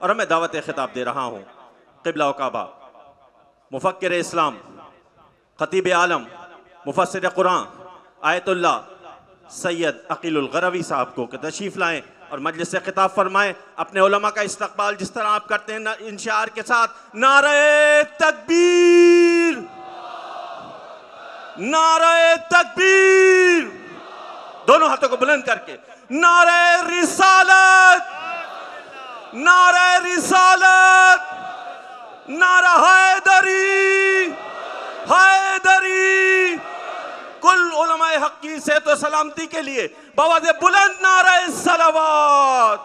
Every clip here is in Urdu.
اور میں دعوت خطاب دے رہا ہوں قبلہ و کعبہ مفکر اسلام، خطیب عالم، مفسر قرآن، آیت اللہ سید عقیل الغروی صاحب کو کہ تشریف لائیں اور مجلس سے خطاب فرمائیں. اپنے علماء کا استقبال جس طرح آپ کرتے ہیں ان شعار کے ساتھ: نعرہ تکبیر، نعرہ تکبیر، دونوں ہاتھوں کو بلند کر کے نعرہ رسالت، نعرہ رسالت، نعرہ حیدری، حیدری. کل علماء حق کی صحت و سلامتی کے لیے بآواز بلند نعرہ صلوات.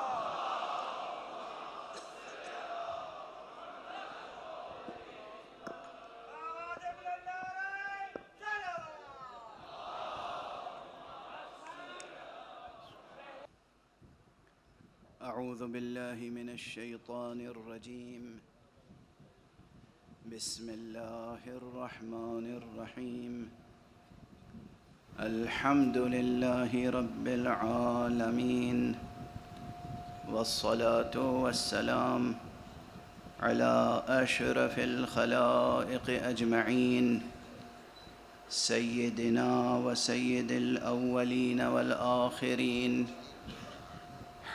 اعوذ باللہ من الشیطان الرجیم. بسم اللہ الرحمن الرحیم. الحمد للہ رب العالمین والصلاة والسلام على اشرف الخلائق اجمعین سیدنا وسید الاولین والآخرین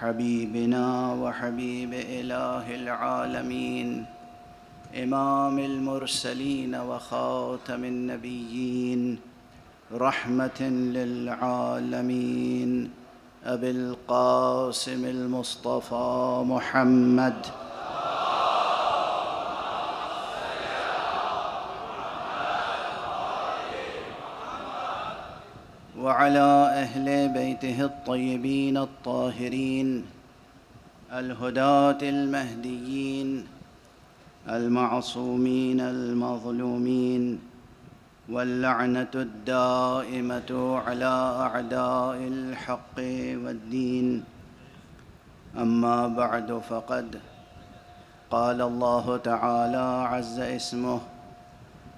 حبیبنا وحبیب الہ العالمین امام المرسلین وخاتم النبیین رحمة للعالمین ابی القاسم المصطفى محمد وعلى أهل بيته الطيبين الطاهرين الهداة المهديين المعصومين المظلومين واللعنة الدائمة على أعداء الحق والدين. أما بعد فقد قال الله تعالى عز اسمه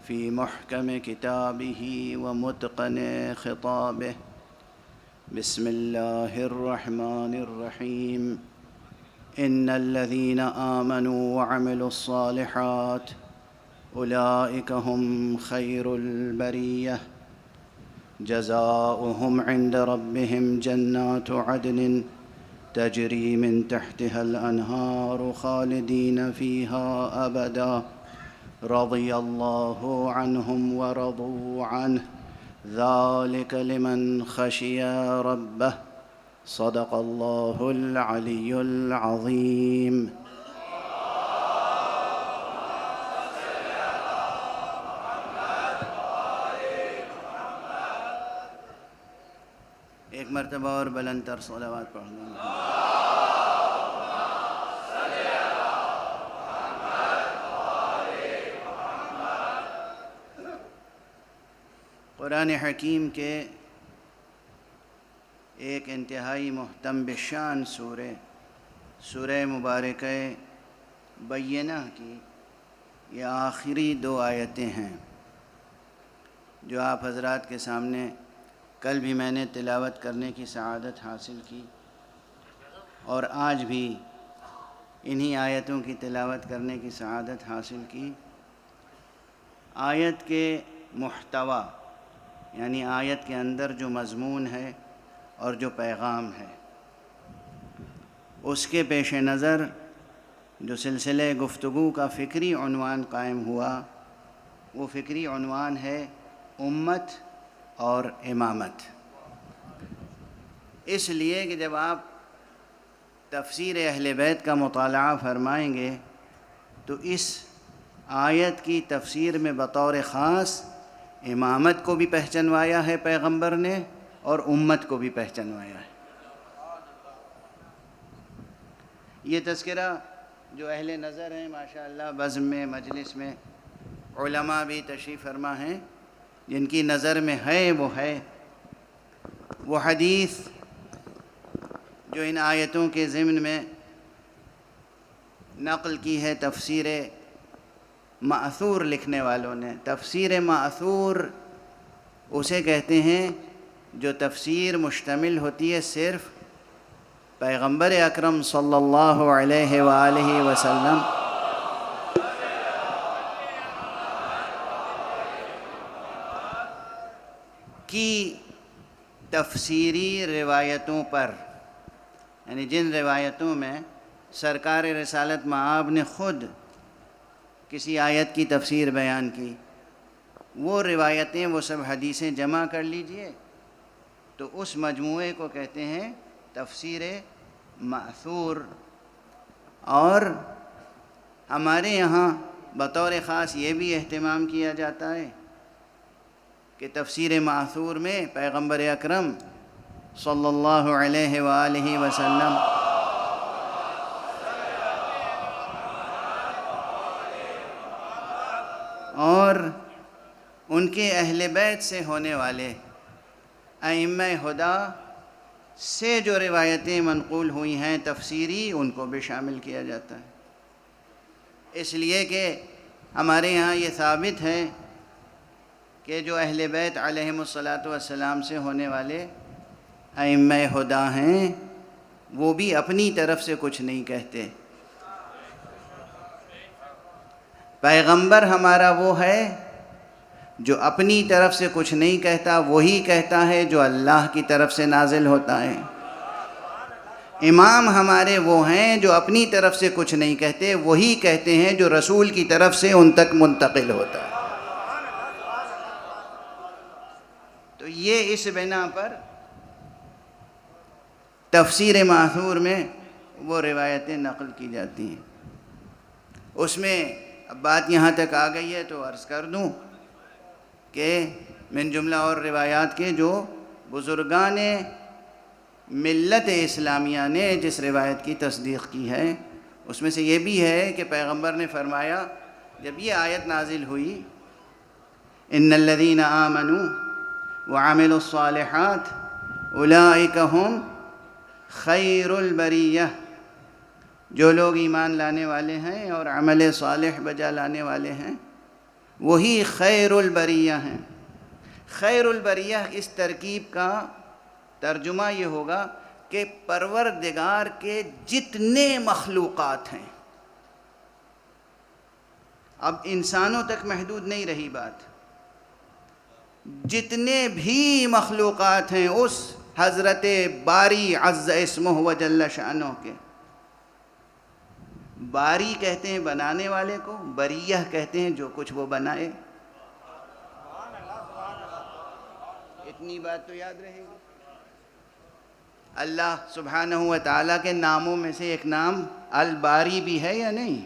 في محكم كتابه ومتقن خطابه. بسم الله الرحمن الرحيم. إن الذين آمنوا وعملوا الصالحات أولئك هم خير البرية جزاؤهم عند ربهم جنات عدن تجري من تحتها الأنهار خالدين فيها أبدا رضي الله عنهم ورضوا عنه ذلك لمن خشي ربه صدق الله العلي العظيم. ایک مرتبہ اور بلند تر صلوات پڑھ لیں. قرآن حکیم کے ایک انتہائی محتم بشان سورہ مبارکہ بینہ کی یہ آخری 2 آیتیں ہیں جو آپ حضرات کے سامنے کل بھی میں نے تلاوت کرنے کی سعادت حاصل کی اور آج بھی انہی آیتوں کی تلاوت کرنے کی سعادت حاصل کی. آیت کے محتویٰ یعنی آیت کے اندر جو مضمون ہے اور جو پیغام ہے اس کے پیش نظر جو سلسلہ گفتگو کا فکری عنوان قائم ہوا وہ فکری عنوان ہے امت اور امامت. اس لیے کہ جب آپ تفسیر اہل بیت کا مطالعہ فرمائیں گے تو اس آیت کی تفسیر میں بطور خاص امامت کو بھی پہچنوایا ہے پیغمبر نے اور امت کو بھی پہچنوایا ہے. یہ تذکرہ جو اہل نظر ہیں ماشاءاللہ بزم میں مجلس میں علماء بھی تشریف فرما ہیں جن کی نظر میں ہے وہ حدیث جو ان آیتوں کے ضمن میں نقل کی ہے تفسیر مأثور لکھنے والوں نے. تفسیر مأثور اسے کہتے ہیں جو تفسیر مشتمل ہوتی ہے صرف پیغمبر اکرم صلی اللہ علیہ وآلہ وسلم کی تفسیری روایتوں پر، یعنی جن روایتوں میں سرکار رسالت مآب نے خود کسی آیت کی تفسیر بیان کی، وہ روایتیں، وہ سب حدیثیں جمع کر لیجئے تو اس مجموعے کو کہتے ہیں تفسیر مأثور۔ اور ہمارے یہاں بطور خاص یہ بھی اہتمام کیا جاتا ہے کہ تفسیر مأثور میں پیغمبر اکرم صلی اللہ علیہ وآلہ وسلم اور ان کے اہل بیت سے ہونے والے ائمہ ہدی سے جو روایتیں منقول ہوئی ہیں تفسیری، ان کو بھی شامل کیا جاتا ہے، اس لیے کہ ہمارے یہاں یہ ثابت ہے کہ جو اہل بیت علیہم الصلاۃ والسلام سے ہونے والے ائمہ ہدی ہیں وہ بھی اپنی طرف سے کچھ نہیں کہتے۔ پیغمبر ہمارا وہ ہے جو اپنی طرف سے کچھ نہیں کہتا، وہی کہتا ہے جو اللہ کی طرف سے نازل ہوتا ہے۔ امام ہمارے وہ ہیں جو اپنی طرف سے کچھ نہیں کہتے، وہی کہتے ہیں جو رسول کی طرف سے ان تک منتقل ہوتا ہے۔ تو یہ اس بنا پر تفسیر مأثور میں وہ روایتیں نقل کی جاتی ہیں۔ اس میں اب بات یہاں تک آ گئی ہے تو عرض کر دوں کہ من جملہ اور روایات کے جو بزرگان ملت اسلامیہ نے جس روایت کی تصدیق کی ہے اس میں سے یہ بھی ہے کہ پیغمبر نے فرمایا، جب یہ آیت نازل ہوئی ان الذین آمنوا وعملوا الصالحات اولئک هم خیر البریہ، جو لوگ ایمان لانے والے ہیں اور عمل صالح بجا لانے والے ہیں وہی خیر البریہ ہیں۔ خیر البریہ اس ترکیب کا ترجمہ یہ ہوگا کہ پروردگار کے جتنے مخلوقات ہیں، اب انسانوں تک محدود نہیں رہی بات، جتنے بھی مخلوقات ہیں اس حضرت باری عز اسمہ و جل شانہ کے، باری کہتے ہیں بنانے والے کو، بریہ کہتے ہیں جو کچھ وہ بنائے۔ اتنی بات تو یاد رہے گی۔ اللہ سبحانہ و تعالیٰ کے ناموں میں سے ایک نام الباری بھی ہے یا نہیں؟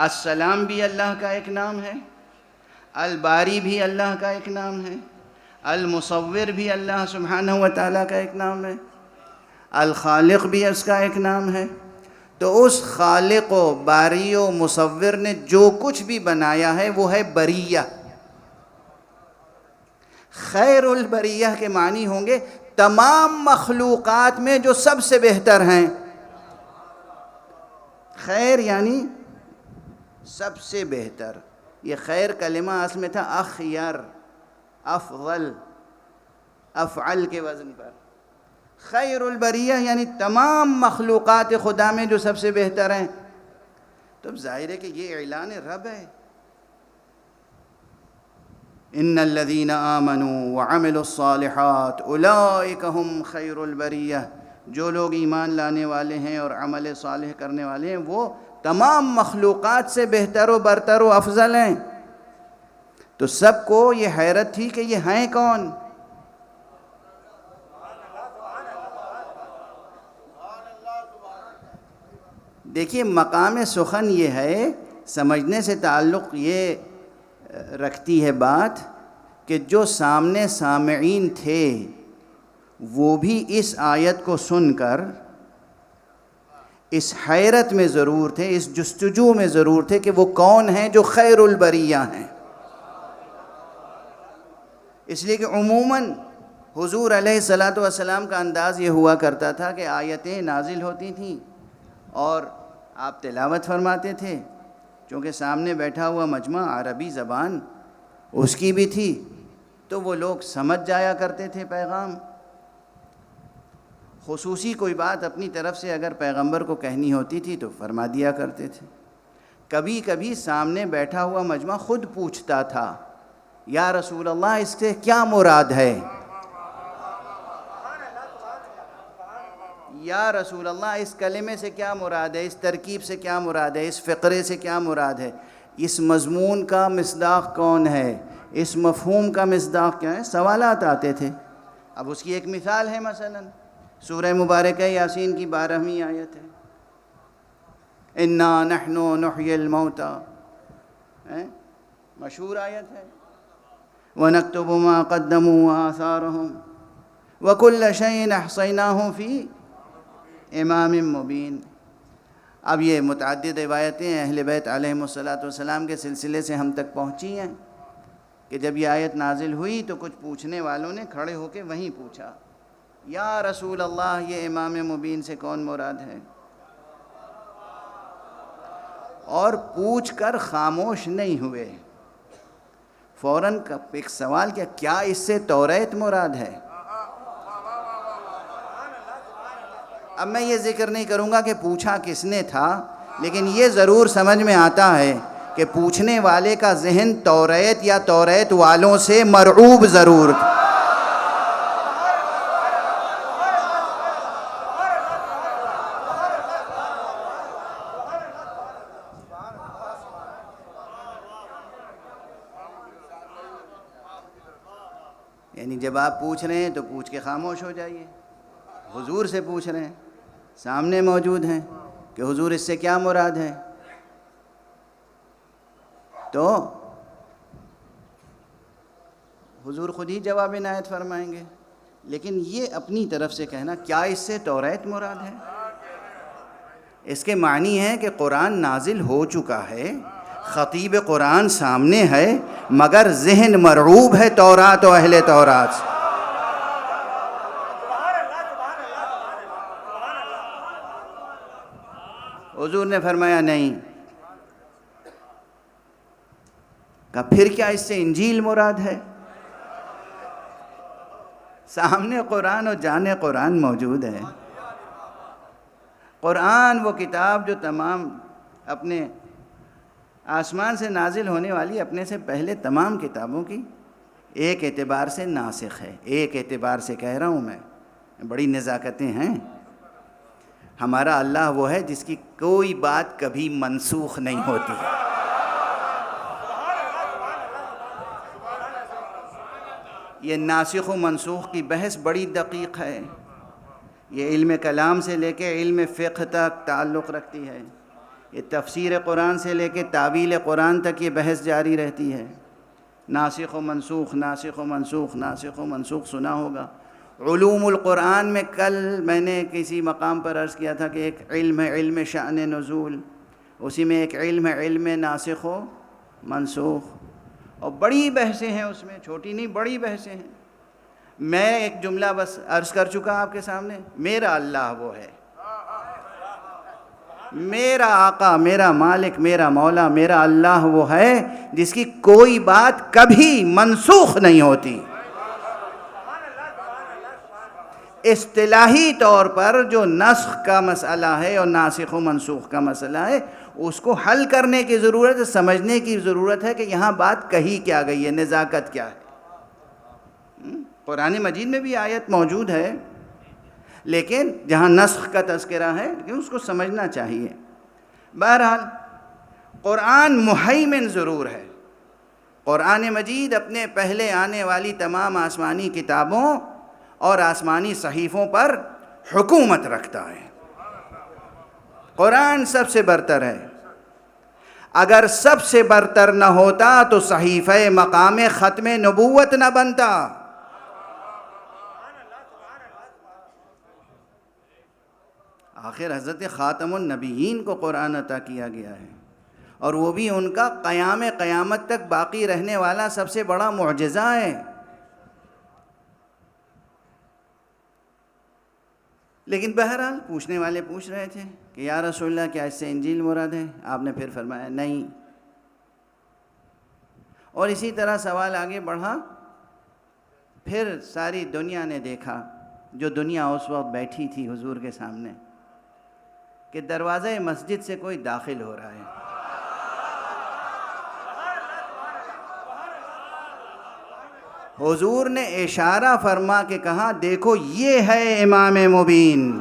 السلام بھی اللہ کا ایک نام ہے، الباری بھی اللہ کا ایک نام ہے، المصور بھی اللہ سبحانہ و تعالیٰ کا ایک نام ہے، الخالق بھی اس کا ایک نام ہے۔ تو اس خالق و باری و مصور نے جو کچھ بھی بنایا ہے وہ ہے بریہ۔ خیر البریہ کے معنی ہوں گے تمام مخلوقات میں جو سب سے بہتر ہیں۔ خیر یعنی سب سے بہتر، یہ خیر کلمہ اصل میں تھا اخیر، افضل، افعل کے وزن پر۔ خیر البریہ یعنی تمام مخلوقات خدا میں جو سب سے بہتر ہیں۔ تو ظاہر ہے کہ یہ اعلان رب ہے، ان الذین آمنوا وعملوا الصالحات اولئک هم خیر البریہ، جو لوگ ایمان لانے والے ہیں اور عمل صالح کرنے والے ہیں وہ تمام مخلوقات سے بہتر و برتر و افضل ہیں۔ تو سب کو یہ حیرت تھی کہ یہ ہیں کون؟ دیکھیے مقام سخن یہ ہے، سمجھنے سے تعلق یہ رکھتی ہے بات کہ جو سامنے سامعین تھے وہ بھی اس آیت کو سن کر اس حیرت میں ضرور تھے، اس جستجو میں ضرور تھے کہ وہ کون ہیں جو خیر البریہ ہیں۔ اس لیے کہ عموماً حضور علیہ الصلاۃ والسلام کا انداز یہ ہوا کرتا تھا کہ آیتیں نازل ہوتی تھیں اور آپ تلاوت فرماتے تھے، چونکہ سامنے بیٹھا ہوا مجمع عربی زبان اس کی بھی تھی تو وہ لوگ سمجھ جایا کرتے تھے پیغام۔ خصوصی کوئی بات اپنی طرف سے اگر پیغمبر کو کہنی ہوتی تھی تو فرما دیا کرتے تھے. کبھی کبھی سامنے بیٹھا ہوا مجمع خود پوچھتا تھا یا رسول اللہ اس سے کیا مراد ہے، یا رسول اللہ اس کلمے سے کیا مراد ہے، اس ترکیب سے کیا مراد ہے، اس فقرے سے کیا مراد ہے، اس مضمون کا مصداق کون ہے، اس مفہوم کا مصداق کیا ہے. سوالات آتے تھے. اب اس کی ایک مثال ہے، مثلا سورہ مبارکہ یاسین کی 12ویں آیت ہے، انا نحن نحیی الموتى، مشہور آیت ہے، وَنَكْتُبُ مَا قَدَّمُوا وَآثَارَهُمْ وَكُلَّ شَيْءٍ أَحْصَيْنَاهُ فِي إِمَامٍ مُبِينٍ. اب یہ متعدد روایتیں اہل بیت علیہم السلام کے سلسلے سے ہم تک پہنچی ہیں کہ جب یہ آیت نازل ہوئی تو کچھ پوچھنے والوں نے کھڑے ہو کے وہیں پوچھا یا رسول اللہ یہ امام مبین سے کون مراد ہے، اور پوچھ کر خاموش نہیں ہوئے، فوراً ایک سوال کیا اس سے توریت مراد ہے. اب میں یہ ذکر نہیں کروں گا کہ پوچھا کس نے تھا، لیکن یہ ضرور سمجھ میں آتا ہے کہ پوچھنے والے کا ذہن توریت یا توریت والوں سے مرعوب ضرور تھا. یعنی جب آپ پوچھ رہے ہیں تو پوچھ کے خاموش ہو جائیے. حضور سے پوچھ رہے ہیں، سامنے موجود ہیں کہ حضور اس سے کیا مراد ہے، تو حضور خود ہی جواب عنایت فرمائیں گے. لیکن یہ اپنی طرف سے کہنا کیا اس سے توریت مراد ہے، اس کے معنی ہے کہ قرآن نازل ہو چکا ہے، خطیب قرآن سامنے ہے، مگر ذہن مرعوب ہے تورات و اہل تورات سے. حضور نے فرمایا نہیں. کہا پھر کیا اس سے انجیل مراد ہے؟ سامنے قرآن اور جانے قرآن موجود ہے. قرآن وہ کتاب جو تمام اپنے آسمان سے نازل ہونے والی اپنے سے پہلے تمام کتابوں کی ایک اعتبار سے ناسخ ہے. ایک اعتبار سے کہہ رہا ہوں میں، بڑی نزاکتیں ہیں. ہمارا اللہ وہ ہے جس کی کوئی بات کبھی منسوخ نہیں ہوتی. یہ ناسخ و منسوخ کی بحث بڑی دقیق ہے. یہ علم کلام سے لے کے علم فقہ تک تعلق رکھتی ہے. یہ تفسیر قرآن سے لے کے تعویل قرآن تک یہ بحث جاری رہتی ہے. ناسخ و منسوخ، ناسخ و منسوخ، ناسخ و منسوخ سنا ہوگا. علوم القرآن میں کل میں نے کسی مقام پر عرض کیا تھا کہ ایک علم ہے علم شأن نزول، اسی میں ایک علم ہے علم ناسخ و منسوخ، اور بڑی بحثیں ہیں اس میں، چھوٹی نہیں بڑی بحثیں ہیں. میں ایک جملہ بس عرض کر چکا آپ کے سامنے، میرا اللہ وہ ہے، میرا آقا، میرا مالک، میرا مولا، میرا اللہ وہ ہے جس کی کوئی بات کبھی منسوخ نہیں ہوتی. اصطلاحی طور پر جو نسخ کا مسئلہ ہے اور ناسخ و منسوخ کا مسئلہ ہے اس کو حل کرنے کی ضرورت ہے، سمجھنے کی ضرورت ہے کہ یہاں بات کہی کیا گئی ہے، نزاکت کیا ہے. قرآن مجید میں بھی آیت موجود ہے، لیکن جہاں نسخ کا تذکرہ ہے لیکن اس کو سمجھنا چاہیے. بہرحال قرآن مہیمن ضرور ہے. قرآن مجید اپنے پہلے آنے والی تمام آسمانی کتابوں اور آسمانی صحیفوں پر حکومت رکھتا ہے. قرآن سب سے برتر ہے. اگر سب سے برتر نہ ہوتا تو صحیفہ مقام ختم نبوت نہ بنتا. آخر حضرت خاتم النبیین کو قرآن عطا کیا گیا ہے، اور وہ بھی ان کا قیامت تک باقی رہنے والا سب سے بڑا معجزہ ہے. لیکن بہرحال پوچھنے والے پوچھ رہے تھے کہ یا رسول اللہ کیا اس سے انجیل مراد ہے؟ آپ نے پھر فرمایا نہیں. اور اسی طرح سوال آگے بڑھا. پھر ساری دنیا نے دیکھا جو دنیا اس وقت بیٹھی تھی حضور کے سامنے کہ دروازہ مسجد سے کوئی داخل ہو رہا ہے. حضور نے اشارہ فرما کے کہا دیکھو یہ ہے امام مبین.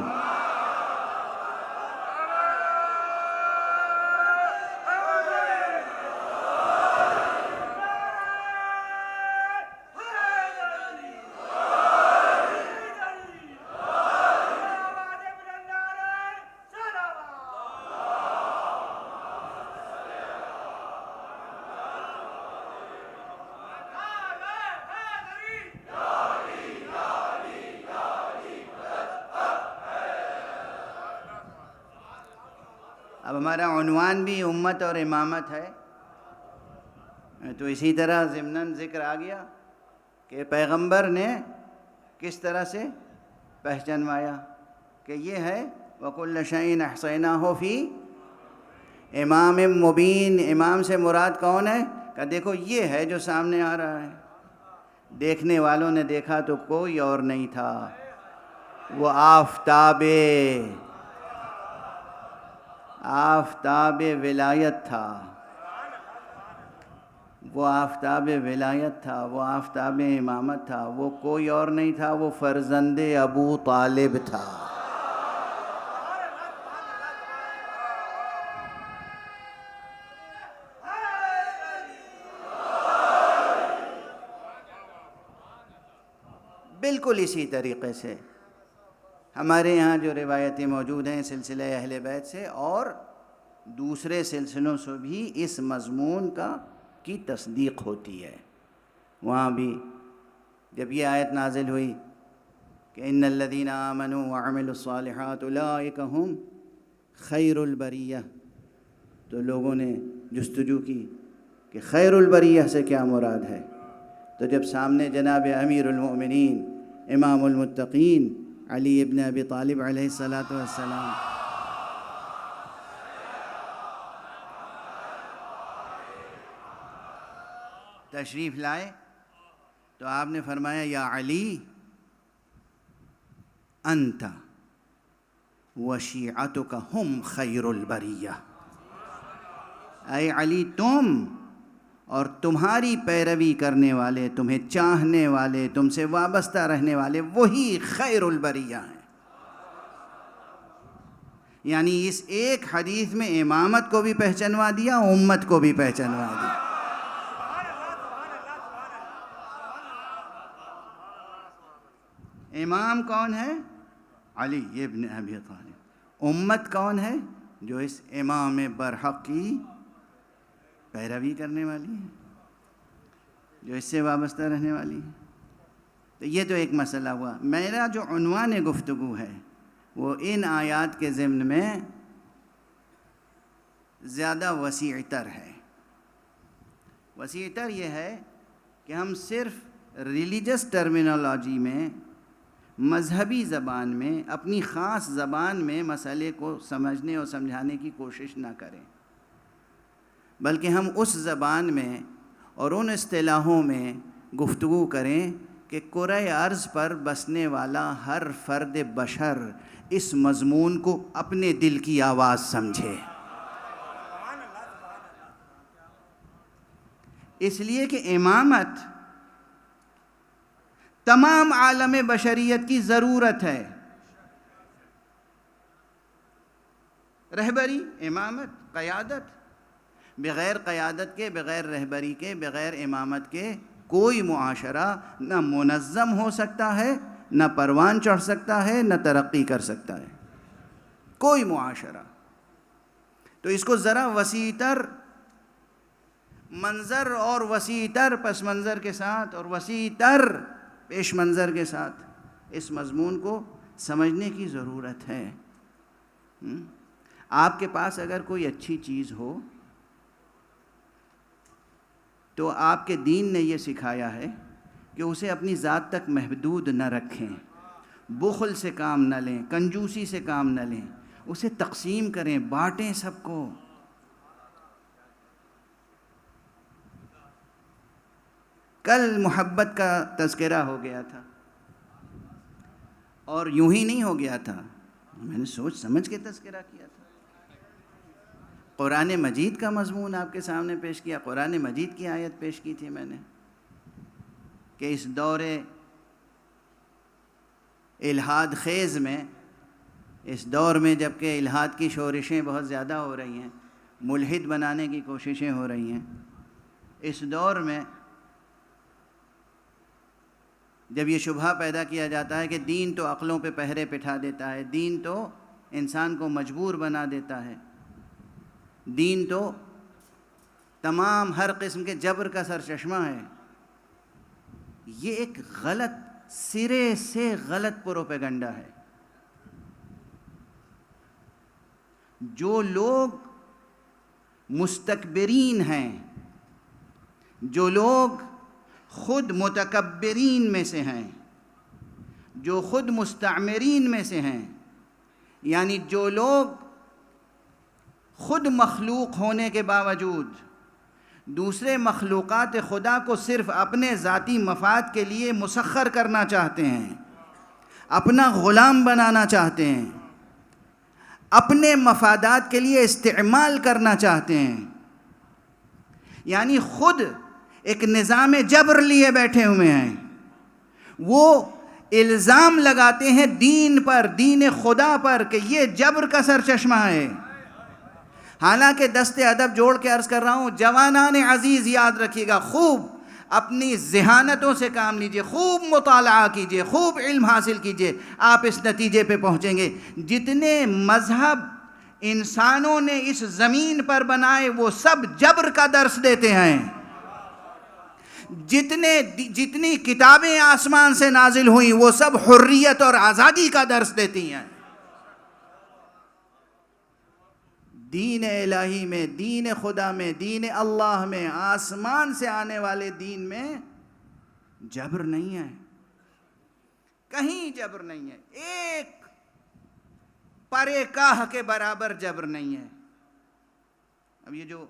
اب ہمارا عنوان بھی امت اور امامت ہے، تو اسی طرح ضمناً ذکر آ گیا کہ پیغمبر نے کس طرح سے پہچنوایا کہ یہ ہے وَكُلَّ شَيْءٍ أَحْصَيْنَاهُ فِي امام مبین. امام سے مراد کون ہے؟ کہ دیکھو یہ ہے جو سامنے آ رہا ہے. دیکھنے والوں نے دیکھا تو کوئی اور نہیں تھا، وہ آفتاب ولایت تھا. وہ آفتاب ولایت تھا، وہ آفتاب امامت تھا. وہ کوئی اور نہیں تھا، وہ فرزند ابو طالب تھا. بالکل اسی طریقے سے ہمارے یہاں جو روایتیں موجود ہیں سلسلہ اہل بیت سے اور دوسرے سلسلوں سے بھی اس مضمون کی تصدیق ہوتی ہے. وہاں بھی جب یہ آیت نازل ہوئی کہ ان الذین آمنوا وعملوا الصالحات اولئک هم خیر البریہ، تو لوگوں نے جستجو کی کہ خیر البریہ سے کیا مراد ہے. تو جب سامنے جناب امیر المؤمنین امام المتقین علی ابن ابی طالب علیہ السلام تشریف لائے تو آپ نے فرمایا یا علی انت وشیعتک ہم خیر البریہ. اے علی تم اور تمہاری پیروی کرنے والے، تمہیں چاہنے والے، تم سے وابستہ رہنے والے وہی خیر البریہ ہیں. یعنی اس ایک حدیث میں امامت کو بھی پہچنوا دیا، امت کو بھی پہچنوا دیا. امام کون ہے؟ علی ابن ابی طالب. امت کون ہے؟ جو اس امام برحق کی پیروی کرنے والی ہے، جو اس سے وابستہ رہنے والی ہے. تو یہ تو ایک مسئلہ ہوا. میرا جو عنوان گفتگو ہے وہ ان آیات کے ضمن میں زیادہ وسیع تر ہے. وسیع تر یہ ہے کہ ہم صرف ریلیجس ٹرمینالوجی میں، مذہبی زبان میں، اپنی خاص زبان میں مسئلے کو سمجھنے اور سمجھانے کی کوشش نہ کریں، بلکہ ہم اس زبان میں اور ان اصطلاحوں میں گفتگو کریں کہ کرۂ ارض پر بسنے والا ہر فرد بشر اس مضمون کو اپنے دل کی آواز سمجھے. اس لیے کہ امامت تمام عالم بشریت کی ضرورت ہے. رہبری، امامت، قیادت، بغیر قیادت کے، بغیر رہبری کے، بغیر امامت کے کوئی معاشرہ نہ منظم ہو سکتا ہے، نہ پروان چڑھ سکتا ہے، نہ ترقی کر سکتا ہے کوئی معاشرہ. تو اس کو ذرا وسیع تر منظر اور وسیع تر پس منظر کے ساتھ اور وسیع تر پیش منظر کے ساتھ اس مضمون کو سمجھنے کی ضرورت ہے. آپ کے پاس اگر کوئی اچھی چیز ہو تو آپ کے دین نے یہ سکھایا ہے کہ اسے اپنی ذات تک محدود نہ رکھیں، بخل سے کام نہ لیں، کنجوسی سے کام نہ لیں، اسے تقسیم کریں، بانٹیں سب کو. کل محبت کا تذکرہ ہو گیا تھا. اور یوں ہی نہیں ہو گیا تھا، میں نے سوچ سمجھ کے تذکرہ کیا تھا. قرآن مجید کا مضمون آپ کے سامنے پیش کیا، قرآن مجید کی آیت پیش کی تھی میں نے کہ اس دور الحاد خیز میں، اس دور میں جب کہ الحاد کی شورشیں بہت زیادہ ہو رہی ہیں، ملحد بنانے کی کوششیں ہو رہی ہیں، اس دور میں جب یہ شبہ پیدا کیا جاتا ہے کہ دین تو عقلوں پہ پہرے بٹھا دیتا ہے، دین تو انسان کو مجبور بنا دیتا ہے، دین تو تمام ہر قسم کے جبر کا سرچشمہ ہے، یہ ایک غلط، سرے سے غلط پروپیگنڈا ہے. جو لوگ مستکبرین ہیں، جو لوگ خود متکبرین میں سے ہیں، جو خود مستعمرین میں سے ہیں، یعنی جو لوگ خود مخلوق ہونے کے باوجود دوسرے مخلوقات خدا کو صرف اپنے ذاتی مفاد کے لیے مسخر کرنا چاہتے ہیں، اپنا غلام بنانا چاہتے ہیں، اپنے مفادات کے لیے استعمال کرنا چاہتے ہیں، یعنی خود ایک نظام جبر لیے بیٹھے ہوئے ہیں، وہ الزام لگاتے ہیں دین پر، دین خدا پر، کہ یہ جبر کا سرچشمہ ہے. حالانکہ دست ادب جوڑ کے عرض کر رہا ہوں، جوانان عزیز یاد رکھیے گا، خوب اپنی ذہانتوں سے کام لیجئے، خوب مطالعہ کیجئے، خوب علم حاصل کیجئے، آپ اس نتیجے پہ پہنچیں گے جتنے مذہب انسانوں نے اس زمین پر بنائے وہ سب جبر کا درس دیتے ہیں. جتنی کتابیں آسمان سے نازل ہوئیں وہ سب حریت اور آزادی کا درس دیتی ہیں. دین الہی میں، دین خدا میں، دین اللہ میں، آسمان سے آنے والے دین میں جبر نہیں ہے، کہیں جبر نہیں ہے، ایک پرے کاہ کے برابر جبر نہیں ہے. اب یہ جو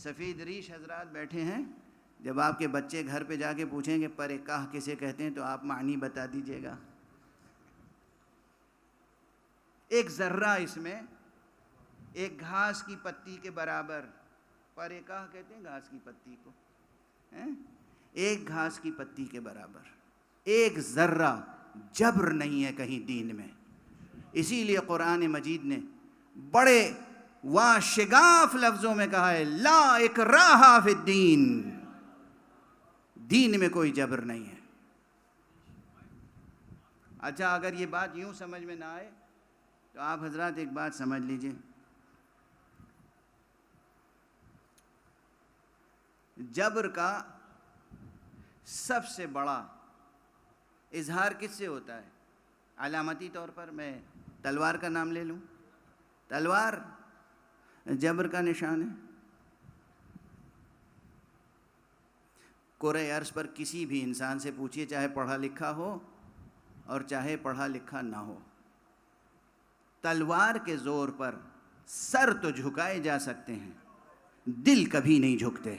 سفید ریش حضرات بیٹھے ہیں، جب آپ کے بچے گھر پہ جا کے پوچھیں کہ پرے کاہ کسے کہتے ہیں تو آپ معنی بتا دیجئے گا. ایک ذرہ اس میں ایک گھاس کی پتی کے برابر، پرے کاہ کہتے ہیں گھاس کی پتی کو، ایک گھاس کی پتی کے برابر ایک ذرہ جبر نہیں ہے کہیں دین میں. اسی لیے قرآن مجید نے بڑے واشگاف لفظوں میں کہا ہے لا اکراہ فی الدین، دین میں کوئی جبر نہیں ہے. اچھا، اگر یہ بات یوں سمجھ میں نہ آئے تو آپ حضرات ایک بات سمجھ لیجئے، جبر کا سب سے بڑا اظہار کس سے ہوتا ہے؟ علامتی طور پر میں تلوار کا نام لے لوں، تلوار جبر کا نشان ہے. کرۂ ارض پر کسی بھی انسان سے پوچھئے، چاہے پڑھا لکھا ہو اور چاہے پڑھا لکھا نہ ہو، تلوار کے زور پر سر تو جھکائے جا سکتے ہیں، دل کبھی نہیں جھکتے.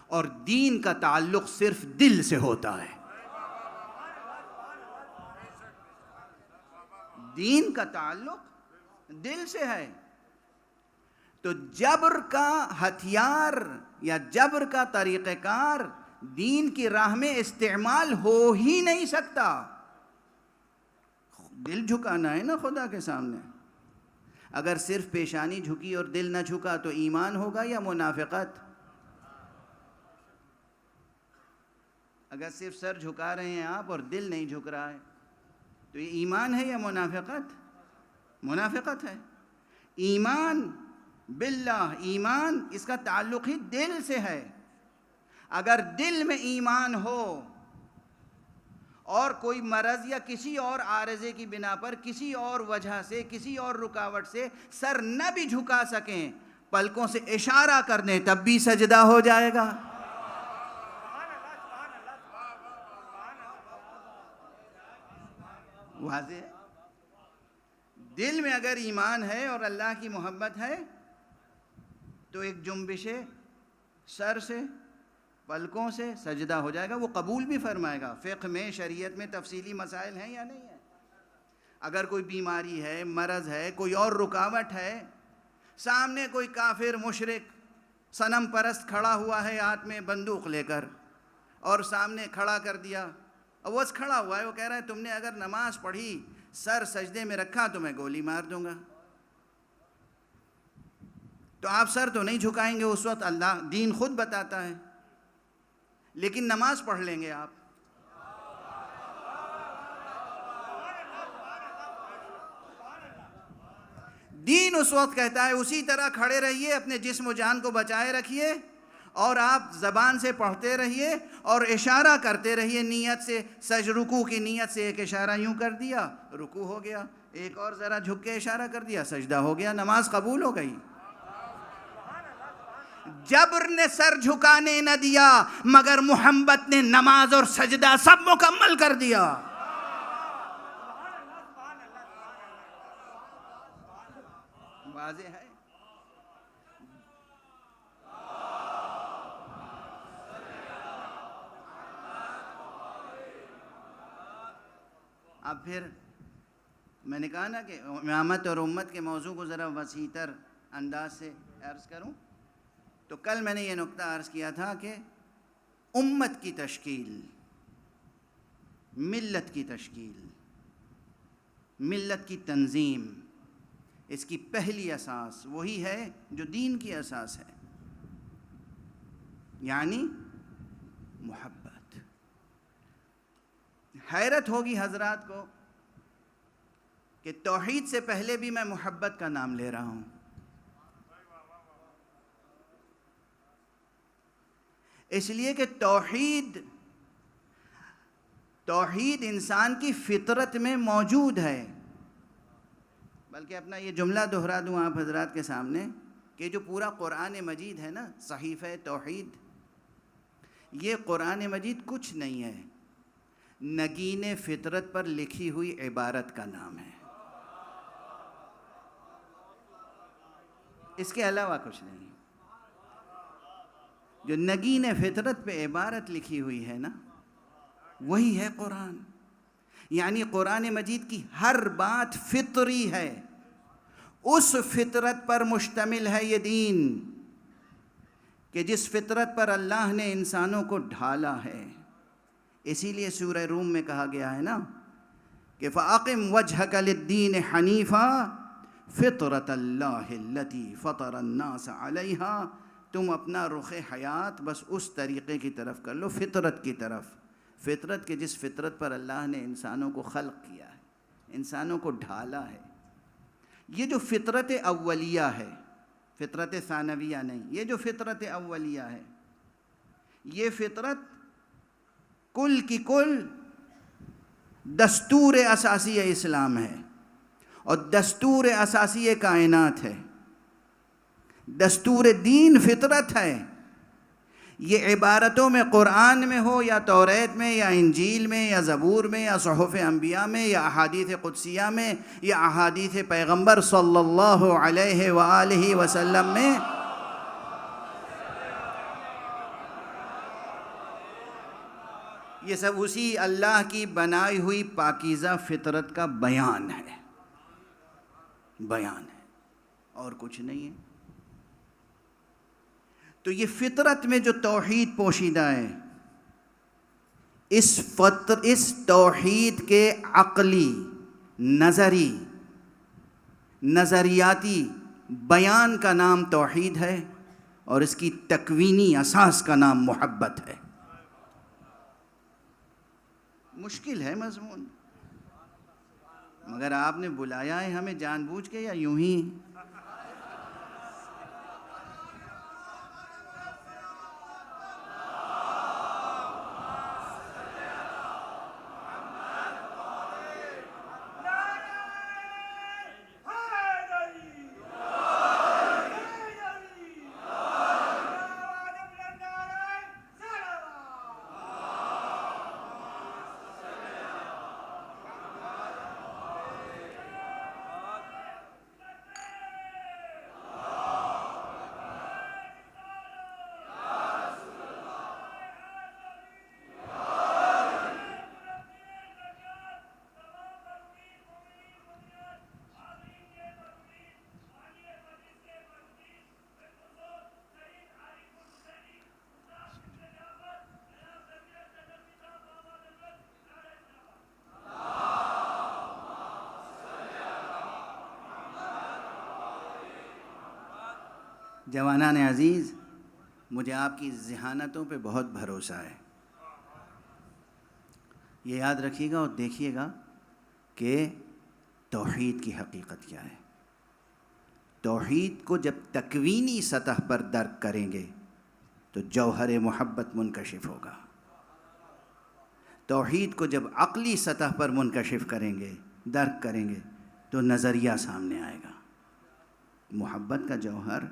اور دین کا تعلق صرف دل سے ہوتا ہے، دین کا تعلق دل سے ہے. تو جبر کا ہتھیار یا جبر کا طریقہ کار دین کی راہ میں استعمال ہو ہی نہیں سکتا. دل جھکانا ہے نا خدا کے سامنے. اگر صرف پیشانی جھکی اور دل نہ جھکا تو ایمان ہوگا یا منافقت؟ اگر صرف سر جھکا رہے ہیں آپ اور دل نہیں جھک رہا ہے تو یہ ایمان ہے یا منافقت؟ منافقت ہے. ایمان باللہ، ایمان اس کا تعلق ہی دل سے ہے. اگر دل میں ایمان ہو اور کوئی مرض یا کسی اور عارضے کی بنا پر کسی اور وجہ سے کسی اور رکاوٹ سے سر نہ بھی جھکا سکیں، پلکوں سے اشارہ کر دیں تب بھی سجدہ ہو جائے گا. واضح ہے. دل میں اگر ایمان ہے اور اللہ کی محبت ہے تو ایک جنبش سر سے پلکوں سے سجدہ ہو جائے گا، وہ قبول بھی فرمائے گا۔ فقہ میں، شریعت میں تفصیلی مسائل ہیں یا نہیں ہیں؟ اگر کوئی بیماری ہے، مرض ہے، کوئی اور رکاوٹ ہے، سامنے کوئی کافر مشرک صنم پرست کھڑا ہوا ہے ہاتھ میں بندوق لے کر، اور سامنے کھڑا کر دیا، اور وہ کھڑا ہوا ہے، وہ کہہ رہا ہے تم نے اگر نماز پڑھی سر سجدے میں رکھا تو میں گولی مار دوں گا، تو آپ سر تو نہیں جھکائیں گے اس وقت، اللہ دین خود بتاتا ہے، لیکن نماز پڑھ لیں گے آپ۔ دین اس وقت کہتا ہے اسی طرح کھڑے رہیے، اپنے جسم و جان کو بچائے رکھیے، اور آپ زبان سے پڑھتے رہیے اور اشارہ کرتے رہیے نیت سے، رکوع کی نیت سے ایک اشارہ یوں کر دیا، رکوع ہو گیا، ایک اور ذرا جھک کے اشارہ کر دیا، سجدہ ہو گیا، نماز قبول ہو گئی۔ جبر نے سر جھکانے نہ دیا، مگر محبت نے نماز اور سجدہ سب مکمل کر دیا۔ واضح ہے؟ اب پھر میں نے کہا نا کہ امامت اور امت کے موضوع کو ذرا وسیع تر انداز سے عرض کروں، تو کل میں نے یہ نقطہ عرض کیا تھا کہ امت کی تشکیل، ملت کی تشکیل، ملت کی تنظیم، اس کی پہلی اساس وہی ہے جو دین کی اساس ہے، یعنی محبت۔ حیرت ہوگی حضرات کو کہ توحید سے پہلے بھی میں محبت کا نام لے رہا ہوں، اس لیے کہ توحید انسان کی فطرت میں موجود ہے۔ بلکہ اپنا یہ جملہ دہرا دوں آپ حضرات کے سامنے کہ جو پورا قرآن مجید ہے نا، صحیفہ توحید، یہ قرآن مجید کچھ نہیں ہے، نگین فطرت پر لکھی ہوئی عبارت کا نام ہے، اس کے علاوہ کچھ نہیں۔ جو نگین فطرت پہ عبارت لکھی ہوئی ہے نا، وہی ہے قرآن۔ یعنی قرآن مجید کی ہر بات فطری ہے، اس فطرت پر مشتمل ہے یہ دین کہ جس فطرت پر اللہ نے انسانوں کو ڈھالا ہے۔ اسی لیے سورہ روم میں کہا گیا ہے نا کہ فَأَقِمْ وَجْهَكَ لِلدِّينِ حَنِيفًا فِطْرَةَ اللَّهِ الَّتِي فَطَرَ النَّاسَ عَلَيْهَا، تم اپنا رخ حیات بس اس طریقے کی طرف کر لو، فطرت کی طرف، فطرت کے جس فطرت پر اللہ نے انسانوں کو خلق کیا ہے، انسانوں کو ڈھالا ہے۔ یہ جو فطرت اولیہ ہے، فطرت ثانویہ نہیں، یہ جو فطرت اولیہ ہے، یہ فطرت کل کی کل دستور اساسی اسلام ہے، اور دستور اساسی کائنات ہے، دستور دین فطرت ہے۔ یہ عبارتوں میں قرآن میں ہو یا توریت میں یا انجیل میں یا زبور میں یا صحف انبیاء میں یا احادیث قدسیہ میں یا احادیث پیغمبر صلی اللہ علیہ وآلہ وسلم میں، یہ سب اسی اللہ کی بنائی ہوئی پاکیزہ فطرت کا بیان ہے، بیان ہے، اور کچھ نہیں ہے۔ تو یہ فطرت میں جو توحید پوشیدہ ہے، اس توحید کے عقلی، نظری، نظریاتی بیان کا نام توحید ہے، اور اس کی تکوینی اساس کا نام محبت ہے۔ مشکل ہے مضمون، مگر آپ نے بلایا ہے ہمیں جان بوجھ کے یا یوں ہی؟ جوانان عزیز، مجھے آپ کی ذہانتوں پہ بہت بھروسہ ہے. یہ یاد رکھیے گا اور دیکھیے گا کہ توحید کی حقیقت کیا ہے. توحید کو جب تکوینی سطح پر درک کریں گے تو جوہر محبت منکشف ہوگا. توحید کو جب عقلی سطح پر منکشف کریں گے، درک کریں گے، تو نظریہ سامنے آئے گا محبت کا جوہر.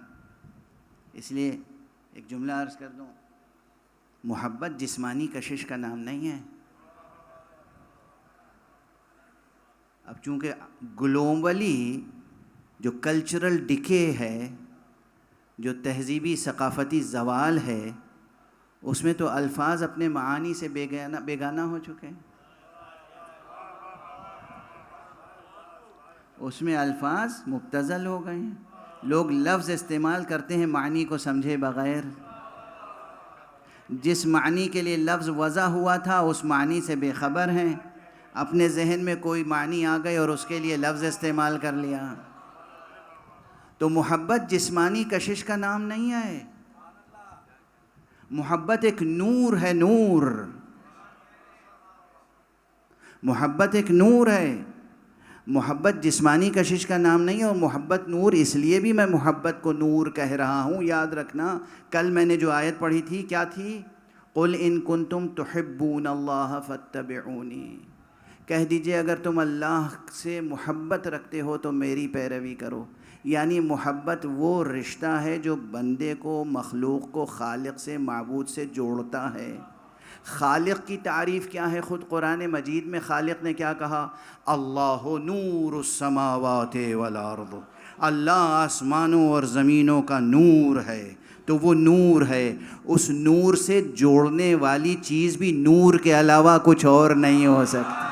اس لیے ایک جملہ عرض کر دوں، محبت جسمانی کشش کا نام نہیں ہے. اب چونکہ گلوبلی جو کلچرل ڈکے ہے، جو تہذیبی ثقافتی زوال ہے، اس میں تو الفاظ اپنے معانی سے بیگانہ ہو چکے ہیں. اس میں الفاظ مبتذل ہو گئے ہیں. لوگ لفظ استعمال کرتے ہیں معنی کو سمجھے بغیر. جس معنی کے لیے لفظ وضع ہوا تھا اس معنی سے بے خبر ہیں. اپنے ذہن میں کوئی معنی آ گئی اور اس کے لیے لفظ استعمال کر لیا. تو محبت جسمانی کشش کا نام نہیں ہے. محبت ایک نور ہے، نور. محبت ایک نور ہے. محبت جسمانی کشش کا نام نہیں ہے. اور محبت نور اس لیے بھی میں محبت کو نور کہہ رہا ہوں. یاد رکھنا کل میں نے جو آیت پڑھی تھی کیا تھی؟ قل ان کنتم تحبون اللہ فاتبعونی. کہہ دیجئے اگر تم اللہ سے محبت رکھتے ہو تو میری پیروی کرو. یعنی محبت وہ رشتہ ہے جو بندے کو، مخلوق کو خالق سے، معبود سے جوڑتا ہے. خالق کی تعریف کیا ہے؟ خود قرآن مجید میں خالق نے کیا کہا؟ اللہ نور السماوات والارض. اللہ آسمانوں اور زمینوں کا نور ہے. تو وہ نور ہے، اس نور سے جوڑنے والی چیز بھی نور کے علاوہ کچھ اور نہیں ہو سکتی.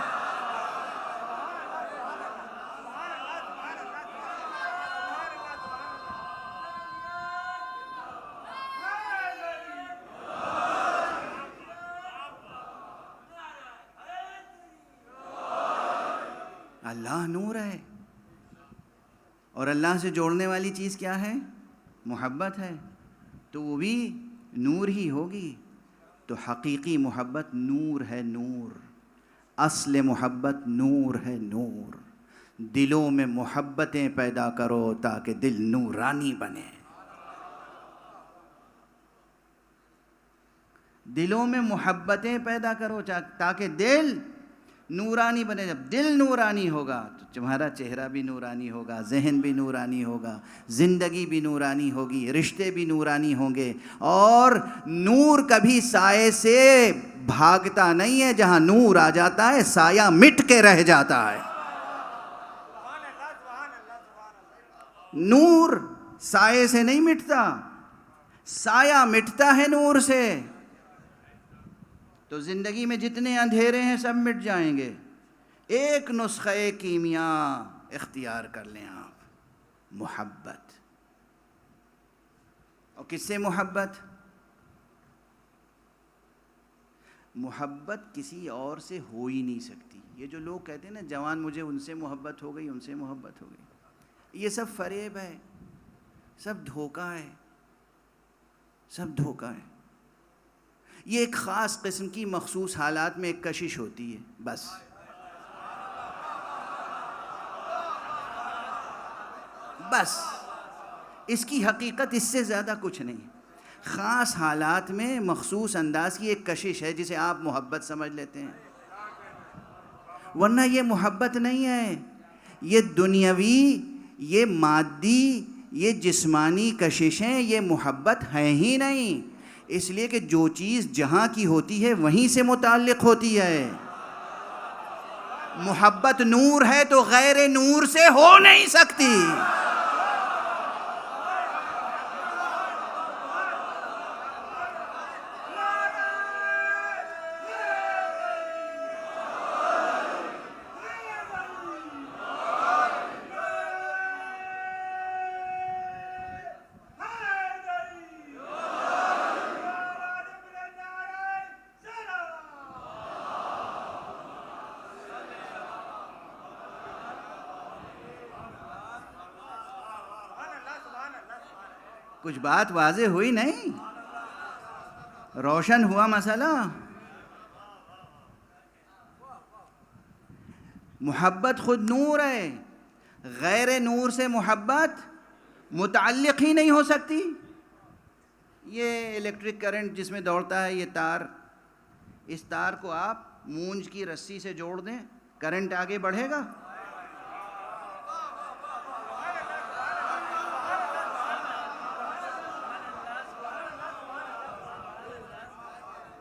اللہ نور ہے اور اللہ سے جوڑنے والی چیز کیا ہے؟ محبت ہے. تو وہ بھی نور ہی ہوگی. تو حقیقی محبت نور ہے، نور. اصل محبت نور ہے، نور. دلوں میں محبتیں پیدا کرو تاکہ دل نورانی بنے. دلوں میں محبتیں پیدا کرو تاکہ دل نورانی بنے. جب دل نورانی ہوگا تو تمہارا چہرہ بھی نورانی ہوگا، ذہن بھی نورانی ہوگا، زندگی بھی نورانی ہوگی، رشتے بھی نورانی ہوں گے. اور نور کبھی سائے سے بھاگتا نہیں ہے. جہاں نور آ جاتا ہے سایہ مٹ کے رہ جاتا ہے. نور سائے سے نہیں مٹتا، سایہ مٹتا ہے نور سے. تو زندگی میں جتنے اندھیرے ہیں سب مٹ جائیں گے. ایک نسخہ کیمیا اختیار کر لیں آپ، محبت. اور کس سے محبت؟ محبت کسی اور سے ہو ہی نہیں سکتی. یہ جو لوگ کہتے ہیں نا جوان مجھے ان سے محبت ہو گئی، ان سے محبت ہو گئی، یہ سب فریب ہے، سب دھوکہ ہے، سب دھوکہ ہے. یہ ایک خاص قسم کی مخصوص حالات میں ایک کشش ہوتی ہے بس. بس اس کی حقیقت اس سے زیادہ کچھ نہیں. خاص حالات میں مخصوص انداز کی ایک کشش ہے جسے آپ محبت سمجھ لیتے ہیں. ورنہ یہ محبت نہیں ہے. یہ دنیاوی، یہ مادی، یہ جسمانی کششیں یہ محبت ہیں ہی نہیں. اس لیے کہ جو چیز جہاں کی ہوتی ہے وہیں سے متعلق ہوتی ہے. محبت نور ہے تو غیر نور سے ہو نہیں سکتی. کچھ بات واضح ہوئی نہیں؟ روشن ہوا مسئلہ؟ محبت خود نور ہے، غیر نور سے محبت متعلق ہی نہیں ہو سکتی۔ یہ الیکٹرک کرنٹ جس میں دوڑتا ہے یہ تار، اس تار کو آپ مونج کی رسی سے جوڑ دیں، کرنٹ آگے بڑھے گا؟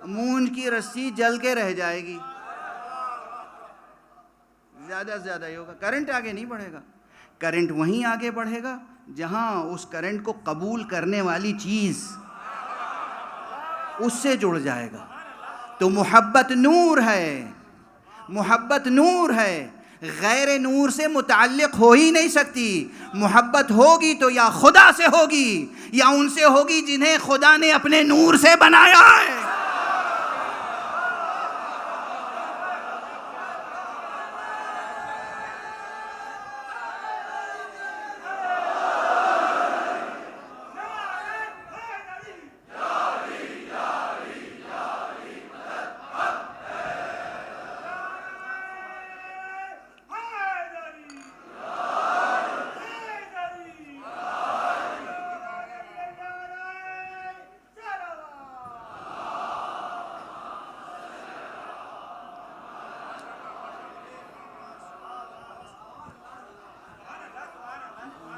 مونج کی رسی جل کے رہ جائے گی، زیادہ سے زیادہ یہ ہوگا، کرنٹ آگے نہیں بڑھے گا۔ کرنٹ وہیں آگے بڑھے گا جہاں اس کرنٹ کو قبول کرنے والی چیز اس سے جڑ جائے گا۔ تو محبت نور ہے، محبت نور ہے، غیر نور سے متعلق ہو ہی نہیں سکتی۔ محبت ہوگی تو یا خدا سے ہوگی یا ان سے ہوگی جنہیں خدا نے اپنے نور سے بنایا ہے۔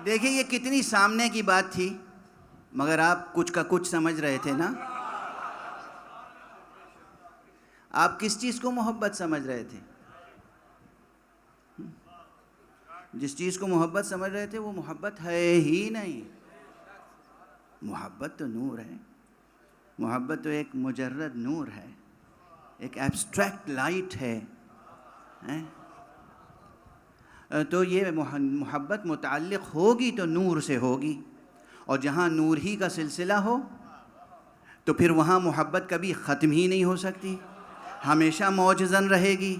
دیکھیں یہ کتنی سامنے کی بات تھی، مگر آپ کچھ کا کچھ سمجھ رہے تھے نا؟ آپ کس چیز کو محبت سمجھ رہے تھے؟ جس چیز کو محبت سمجھ رہے تھے وہ محبت ہے ہی نہیں۔ محبت تو نور ہے، محبت تو ایک مجرد نور ہے، ایک ایبسٹریکٹ لائٹ ہے۔ تو یہ محبت متعلق ہوگی تو نور سے ہوگی، اور جہاں نور ہی کا سلسلہ ہو تو پھر وہاں محبت کبھی ختم ہی نہیں ہو سکتی، ہمیشہ موجزن رہے گی۔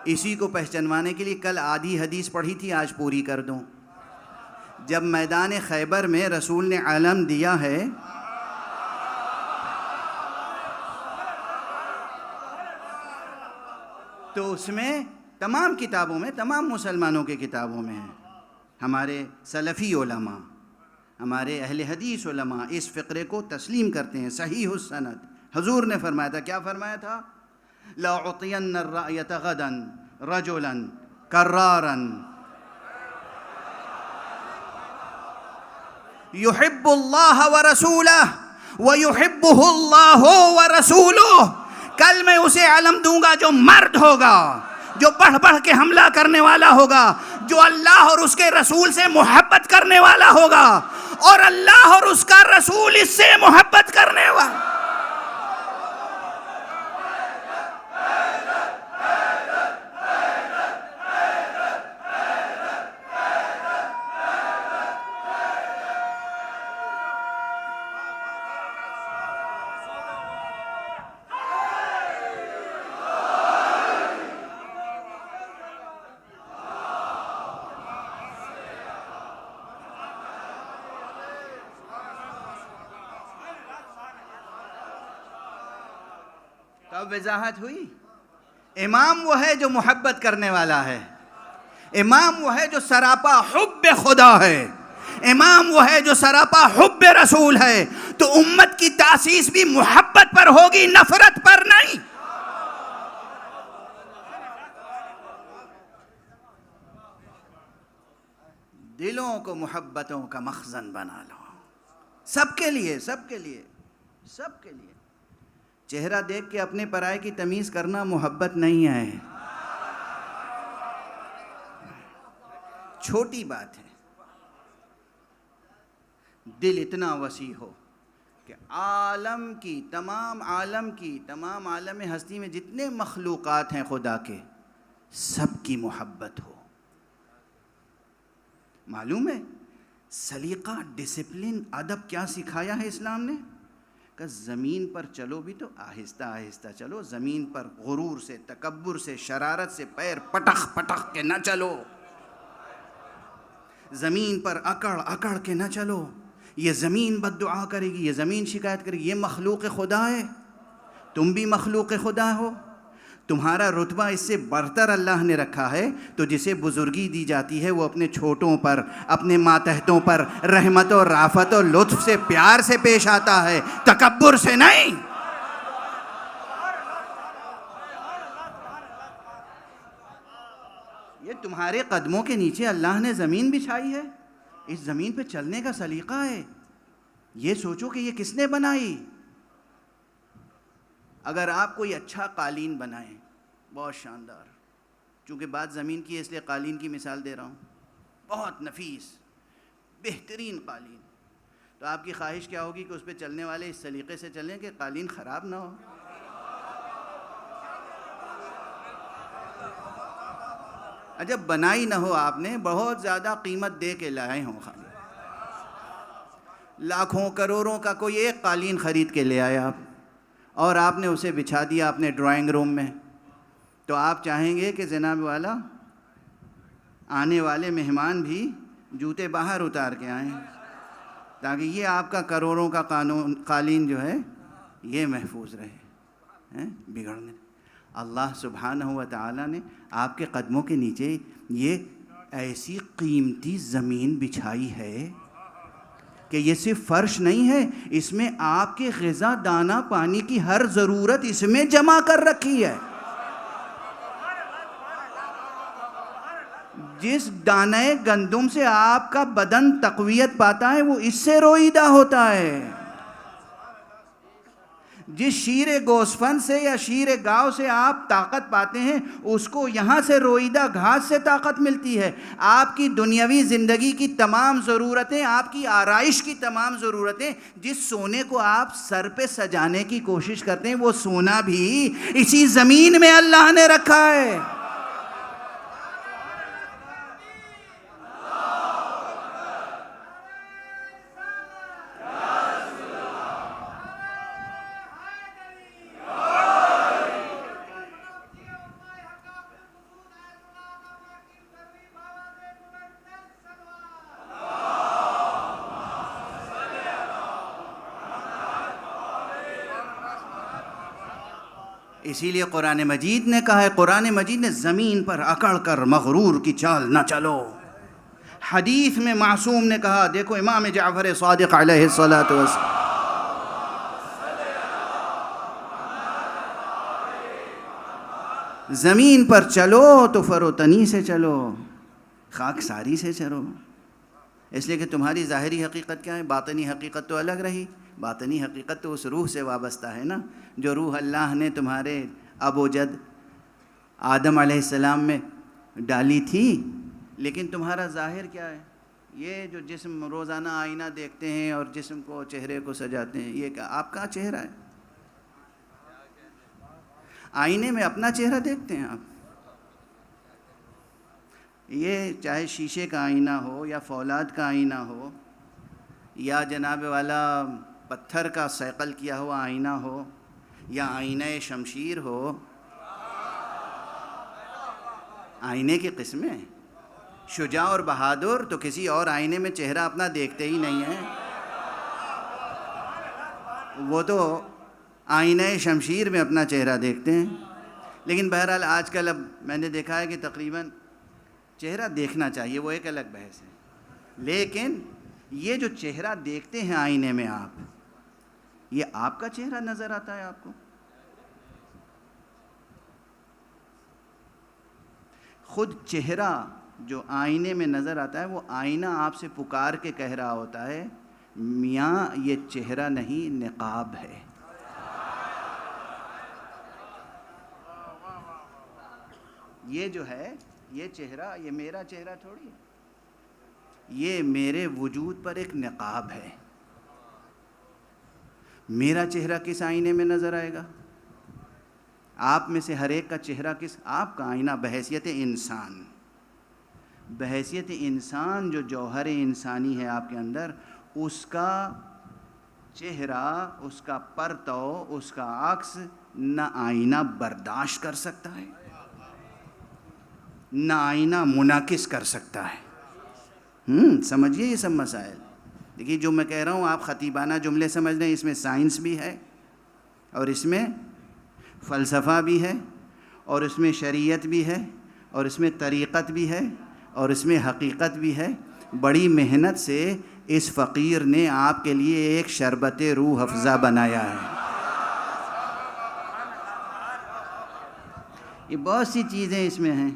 اسی کو پہچانوانے کے لیے کل آدھی حدیث پڑھی تھی، آج پوری کر دوں۔ جب میدان خیبر میں رسول نے علم دیا ہے تو اس میں تمام کتابوں میں، تمام مسلمانوں کے کتابوں میں ہے، ہمارے سلفی علماء، ہمارے اہل حدیث علماء اس فقرے کو تسلیم کرتے ہیں، صحیح السند۔ حضور نے فرمایا تھا، کیا فرمایا تھا؟ لَأُعْطِيَنَّ الرَّأْيَةَ غَدًا رَجُلًا كَرَّارًا يُحِبُّ اللَّهَ وَرَسُولَهُ وَيُحِبُّهُ اللَّهُ وَرَسُولُهُ۔ کل میں اسے علم دوں گا جو مرد ہوگا، جو بڑھ بڑھ کے حملہ کرنے والا ہوگا، جو اللہ اور اس کے رسول سے محبت کرنے والا ہوگا، اور اللہ اور اس کا رسول اس سے محبت کرنے والا۔ اب وضاحت ہوئی؟ امام وہ ہے جو محبت کرنے والا ہے، امام وہ ہے جو سراپا حب خدا ہے، امام وہ ہے جو سراپا حب رسول ہے۔ تو امت کی تاسیس بھی محبت پر ہوگی، نفرت پر نہیں۔ دلوں کو محبتوں کا مخزن بنا لو، سب کے لیے، سب کے لیے، سب کے لیے۔ چہرہ دیکھ کے اپنے پرائے کی تمیز کرنا محبت نہیں ہے، چھوٹی بات ہے۔ دل اتنا وسیع ہو کہ عالم کی، تمام عالم ہستی میں جتنے مخلوقات ہیں خدا کے، سب کی محبت ہو۔ معلوم ہے سلیقہ، ڈسپلن، ادب کیا سکھایا ہے اسلام نے؟ کہ زمین پر چلو بھی تو آہستہ آہستہ چلو، زمین پر غرور سے، تکبر سے، شرارت سے پیر پٹخ پٹخ کے نہ چلو، زمین پر اکڑ اکڑ کے نہ چلو۔ یہ زمین بد دعا کرے گی، یہ زمین شکایت کرے گی، یہ مخلوق خدا ہے، تم بھی مخلوق خدا ہو، تمہارا رتبہ اس سے برتر اللہ نے رکھا ہے، تو جسے بزرگی دی جاتی ہے وہ اپنے چھوٹوں پر، اپنے ماتحتوں پر رحمت و رافت و لطف سے، پیار سے پیش آتا ہے، تکبر سے نہیں۔ یہ تمہارے قدموں کے نیچے اللہ نے زمین بچھائی ہے، اس زمین پہ چلنے کا سلیقہ ہے، یہ سوچو کہ یہ کس نے بنائی۔ اگر آپ کوئی اچھا قالین بنائیں، بہت شاندار، چونکہ بات زمین کی ہے اس لیے قالین کی مثال دے رہا ہوں، بہت نفیس بہترین قالین، تو آپ کی خواہش کیا ہوگی کہ اس پہ چلنے والے اس سلیقے سے چلیں کہ قالین خراب نہ ہو۔ جب بنائی نہ ہو، آپ نے بہت زیادہ قیمت دے کے لائے ہوں، خالی لاکھوں کروڑوں کا کوئی ایک قالین خرید کے لے آئے آپ، اور آپ نے اسے بچھا دیا اپنے ڈرائنگ روم میں، تو آپ چاہیں گے کہ جناب والا آنے والے مہمان بھی جوتے باہر اتار کے آئیں، تاکہ یہ آپ کا کروڑوں کا قالین جو ہے یہ محفوظ رہے، بگڑنے۔ اللہ سبحانہ و تعالیٰ نے آپ کے قدموں کے نیچے یہ ایسی قیمتی زمین بچھائی ہے کہ یہ صرف فرش نہیں ہے، اس میں آپ کے غذا، دانہ پانی کی ہر ضرورت اس میں جمع کر رکھی ہے۔ جس دانہ گندم سے آپ کا بدن تقویت پاتا ہے وہ اس سے روئیدہ ہوتا ہے، جس شیر گوسفند سے یا شیر گاؤ سے آپ طاقت پاتے ہیں اس کو یہاں سے روئیدہ گھاس سے طاقت ملتی ہے۔ آپ کی دنیاوی زندگی کی تمام ضرورتیں، آپ کی آرائش کی تمام ضرورتیں، جس سونے کو آپ سر پہ سجانے کی کوشش کرتے ہیں وہ سونا بھی اسی زمین میں اللہ نے رکھا ہے۔ اسی لیے قرآن مجید نے کہا ہے، قرآن مجید نے زمین پر اکڑ کر مغرور کی چال نہ چلو۔ حدیث میں معصوم نے کہا، دیکھو امام جعفر صادق علیہ الصلاۃ والسلام، زمین پر چلو تو فروتنی سے چلو، خاک ساری سے چلو، اس لیے کہ تمہاری ظاہری حقیقت کیا ہے، باطنی حقیقت تو الگ رہی۔ باطنی حقیقت تو اس روح سے وابستہ ہے نا، جو روح اللہ نے تمہارے ابو جد آدم علیہ السلام میں ڈالی تھی، لیکن تمہارا ظاہر کیا ہے؟ یہ جو جسم روزانہ آئینہ دیکھتے ہیں اور جسم کو، چہرے کو سجاتے ہیں، یہ آپ کا چہرہ ہے؟ آئینے میں اپنا چہرہ دیکھتے ہیں آپ؟ یہ چاہے شیشے کا آئینہ ہو یا فولاد کا آئینہ ہو یا جناب والا پتھر کا صیقل کیا ہوا آئینہ ہو یا آئینہ شمشیر ہو، آئینے کی قسمیں، شجاع اور بہادر تو کسی اور آئینے میں چہرہ اپنا دیکھتے ہی نہیں ہیں، وہ تو آئینہ شمشیر میں اپنا چہرہ دیکھتے ہیں۔ لیکن بہرحال آج کل اب میں نے دیکھا ہے کہ تقریباً چہرہ دیکھنا چاہیے، وہ ایک الگ بحث ہے، لیکن یہ جو چہرہ دیکھتے ہیں آئینے میں آپ، یہ آپ کا چہرہ نظر آتا ہے آپ کو؟ خود چہرہ جو آئینے میں نظر آتا ہے وہ آئینہ آپ سے پکار کے کہہ رہا ہوتا ہے، میاں یہ چہرہ نہیں نقاب ہے۔ یہ جو ہے، یہ چہرہ، یہ میرا چہرہ تھوڑی ہے، یہ میرے وجود پر ایک نقاب ہے۔ میرا چہرہ کس آئینے میں نظر آئے گا؟ آپ میں سے ہر ایک کا چہرہ کس؟ آپ کا آئینہ بحیثیت انسان، بحیثیت انسان جو جوہر انسانی ہے آپ کے اندر، اس کا چہرہ، اس کا پرتو، اس کا عکس نہ آئینہ برداشت کر سکتا ہے نہ آئینہ منعکس کر سکتا ہے۔ سمجھیے یہ سب مسائل، دیکھیے جو میں کہہ رہا ہوں آپ خطیبانہ جملے سمجھ رہے ہیں، اس میں سائنس بھی ہے اور اس میں فلسفہ بھی ہے اور اس میں شریعت بھی ہے اور اس میں طریقت بھی ہے اور اس میں حقیقت بھی ہے. بڑی محنت سے اس فقیر نے آپ کے لیے ایک شربت روح افزا بنایا ہے. یہ بہت سی چیزیں اس میں ہیں.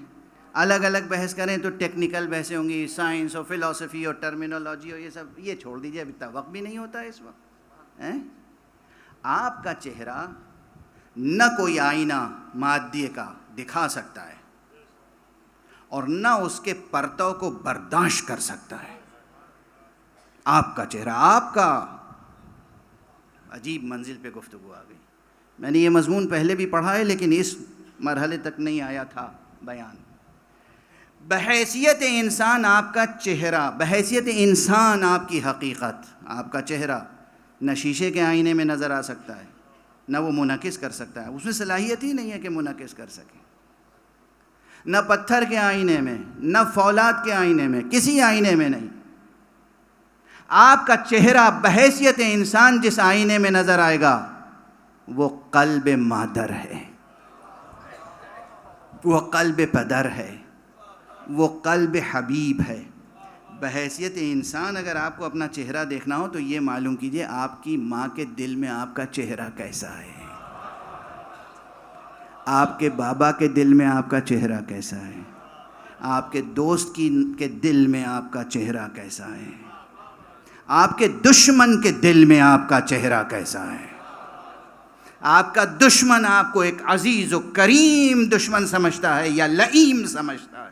الگ الگ بحث کریں تو ٹیکنیکل بحثیں ہوں گی، سائنس اور فلسفی اور ٹرمینالوجی اور یہ سب، یہ چھوڑ دیجیے، ابھی تک وقت بھی نہیں ہوتا ہے اس وقت. آپ کا چہرہ نہ کوئی آئینہ مادے کا دکھا سکتا ہے اور نہ اس کے پرتو کو برداشت کر سکتا ہے. آپ کا چہرہ، آپ کا عجیب منزل پہ گفتگو آ گئی. میں نے یہ مضمون پہلے بھی پڑھا ہے لیکن اس مرحلے تک نہیں آیا تھا بیان. بحیثیت انسان آپ کا چہرہ، بحیثیت انسان آپ کی حقیقت، آپ کا چہرہ نہ شیشے کے آئینے میں نظر آ سکتا ہے، نہ وہ منعکس کر سکتا ہے، اس میں صلاحیت ہی نہیں ہے کہ منعکس کر سکے. نہ پتھر کے آئینے میں، نہ فولاد کے آئینے میں، کسی آئینے میں نہیں. آپ کا چہرہ بحیثیت انسان جس آئینے میں نظر آئے گا وہ قلب مادر ہے، وہ قلب پدر ہے، وہ قلب حبیب ہے. بحیثیت انسان اگر آپ کو اپنا چہرہ دیکھنا ہو تو یہ معلوم کیجئے آپ کی ماں کے دل میں آپ کا چہرہ کیسا ہے، آپ کے بابا کے دل میں آپ کا چہرہ کیسا ہے، آپ کے دوست کے دل میں آپ کا چہرہ کیسا ہے، آپ کے دشمن کے دل میں آپ کا چہرہ کیسا ہے. آپ کا دشمن آپ کو ایک عزیز و کریم دشمن سمجھتا ہے یا لئیم سمجھتا ہے.